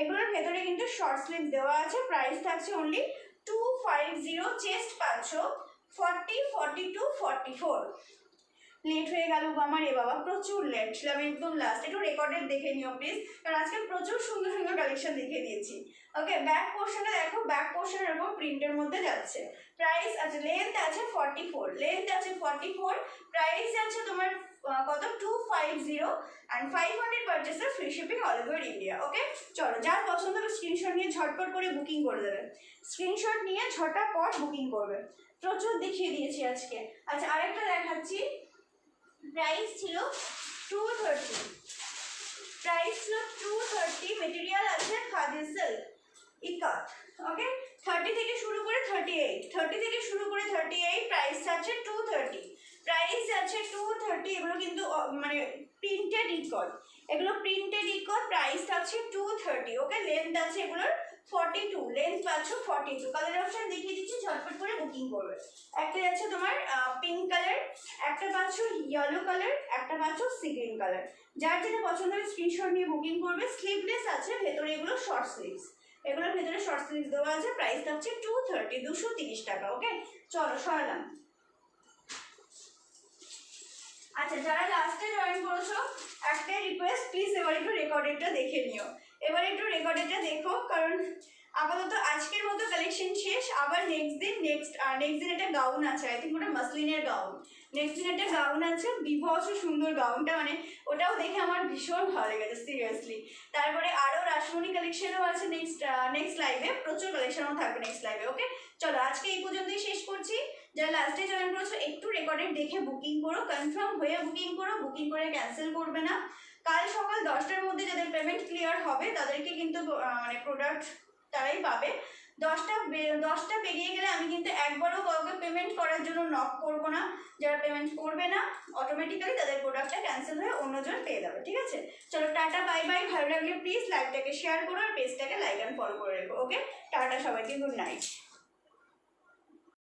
এগুলোর ভেতরে কিন্তু শর্ট স্লিভ দেওয়া আছে, প্রাইস থাকছে অনলি 250। চেস্ট পাচ্ছ 40, 42, 44। লেট হয়ে গেল আমার, এ বাবা প্রচুর লেট ছিলাম, একদম লাস্ট, একটু রেকর্ডেড দেখে নিও প্লিজ, কারণ আজকে প্রচুর সুন্দর সুন্দর কালেকশন দেখিয়ে দিয়েছি। ওকে, ব্যাক পোর্শনটা দেখো, ব্যাক পোর্শনের এরকম প্রিন্টের মধ্যে যাচ্ছে, প্রাইস আছে, লেন্থ আছে 44, লেন্থ আছে 44, প্রাইস আছে তোমার কত 250, অ্যান্ড 500 পারচেসের free shipping all over India. Okay, চলো যার পছন্দ হবে স্ক্রিনশট নিয়ে ঝটপট করে বুকিং করে দেবে, স্ক্রিনশট নিয়ে ঝটাপট বুকিং করবে, প্রচুর দেখিয়ে দিয়েছি আজকে। আচ্ছা, আরেকটা দেখাচ্ছি, প্রাইস ছিল 230, প্রাইস হলো 230, মেটেরিয়াল আছে খাদি সিল্ক ইকাত। ওকে, 30 থেকে শুরু করে 38, 30 থেকে শুরু করে 38, প্রাইস আছে 230, প্রাইস আছে 230। এগুলো কিন্তু মানে প্রিন্টেড ইকট, এগুলো প্রিন্টেড ইকট, প্রাইস আছে 230। ওকে, লেন্থ আছে এগুলোর 42, লেন্থ পাচ্ছ 42। কালার অপশন দেখিয়ে দিচ্ছি, ঝটপট করে বুকিং করবে। একটা আছে তোমার পিঙ্ক কালার, একটা পাচ্ছ ইয়েলো কালার, একটা পাচ্ছ সি গ্রিন কালার। যার যেটা পছন্দ হবে স্ক্রিনশট নিয়ে বুকিং করবে। স্লিভলেস আছে, ভেতরে এগুলো শর্ট স্লিভস, এগুলোর ভেতরে শর্ট স্লিভস দেওয়া আছে। প্রাইস হচ্ছে 230, 230 টাকা। ওকে, চলো সরালাম। আচ্ছা, যারা লাস্টে জয়েন করেছো একটাই রিকোয়েস্ট, প্লিজ এবার একটু রেকর্ডেডটা দেখে নিও, এবার একটু রেকর্ডেডটা দেখো, কারণ আপাতত আজকের মতো কালেকশন শেষ। আবার নেক্সট দিন একটা গাউন আছে, আই থিঙ্ক ওটা মাসলিনের গাউন। নেক্সট দিন একটা গাউন আছে, বিভৎস সুন্দর গাউনটা, মানে ওটাও দেখে আমার ভীষণ ভালো লেগেছে সিরিয়াসলি। তারপরে আরও রাসমণি কালেকশনও আছে নেক্সট লাইভে, প্রচুর কালেকশনও থাকবে নেক্সট লাইভে। ওকে, চলো আজকে এই পর্যন্তই শেষ করছি। যারা লাস্টে জয়েন করেছো একটু রেকর্ডেড দেখে বুকিং করো, কনফার্ম হয়ে বুকিং করো, বুকিং করে ক্যান্সেল করবে না। কাল সকাল 10টার মধ্যে যাদের পেমেন্ট ক্লিয়ার হবে তাদেরকে কিন্তু মানে প্রোডাক্ট তারাই পাবে। 10টা পেরিয়ে গেলে আমি কিন্তু একবারও কাউকে পেমেন্ট করার জন্য নক করবো না। যারা পেমেন্ট করবে না অটোমেটিক্যালি তাদের প্রোডাক্টটা ক্যান্সেল হয়ে অন্যজন পেয়ে যাবে। ঠিক আছে, চলো টাটা বাই বাই। ভালো লাগলে প্লিজ লাইভটাকে শেয়ার করো আর পেজটাকে লাইক অ্যান্ড ফলো করে রেখো। ওকে, টাটা সবাইকে, গুড নাইট।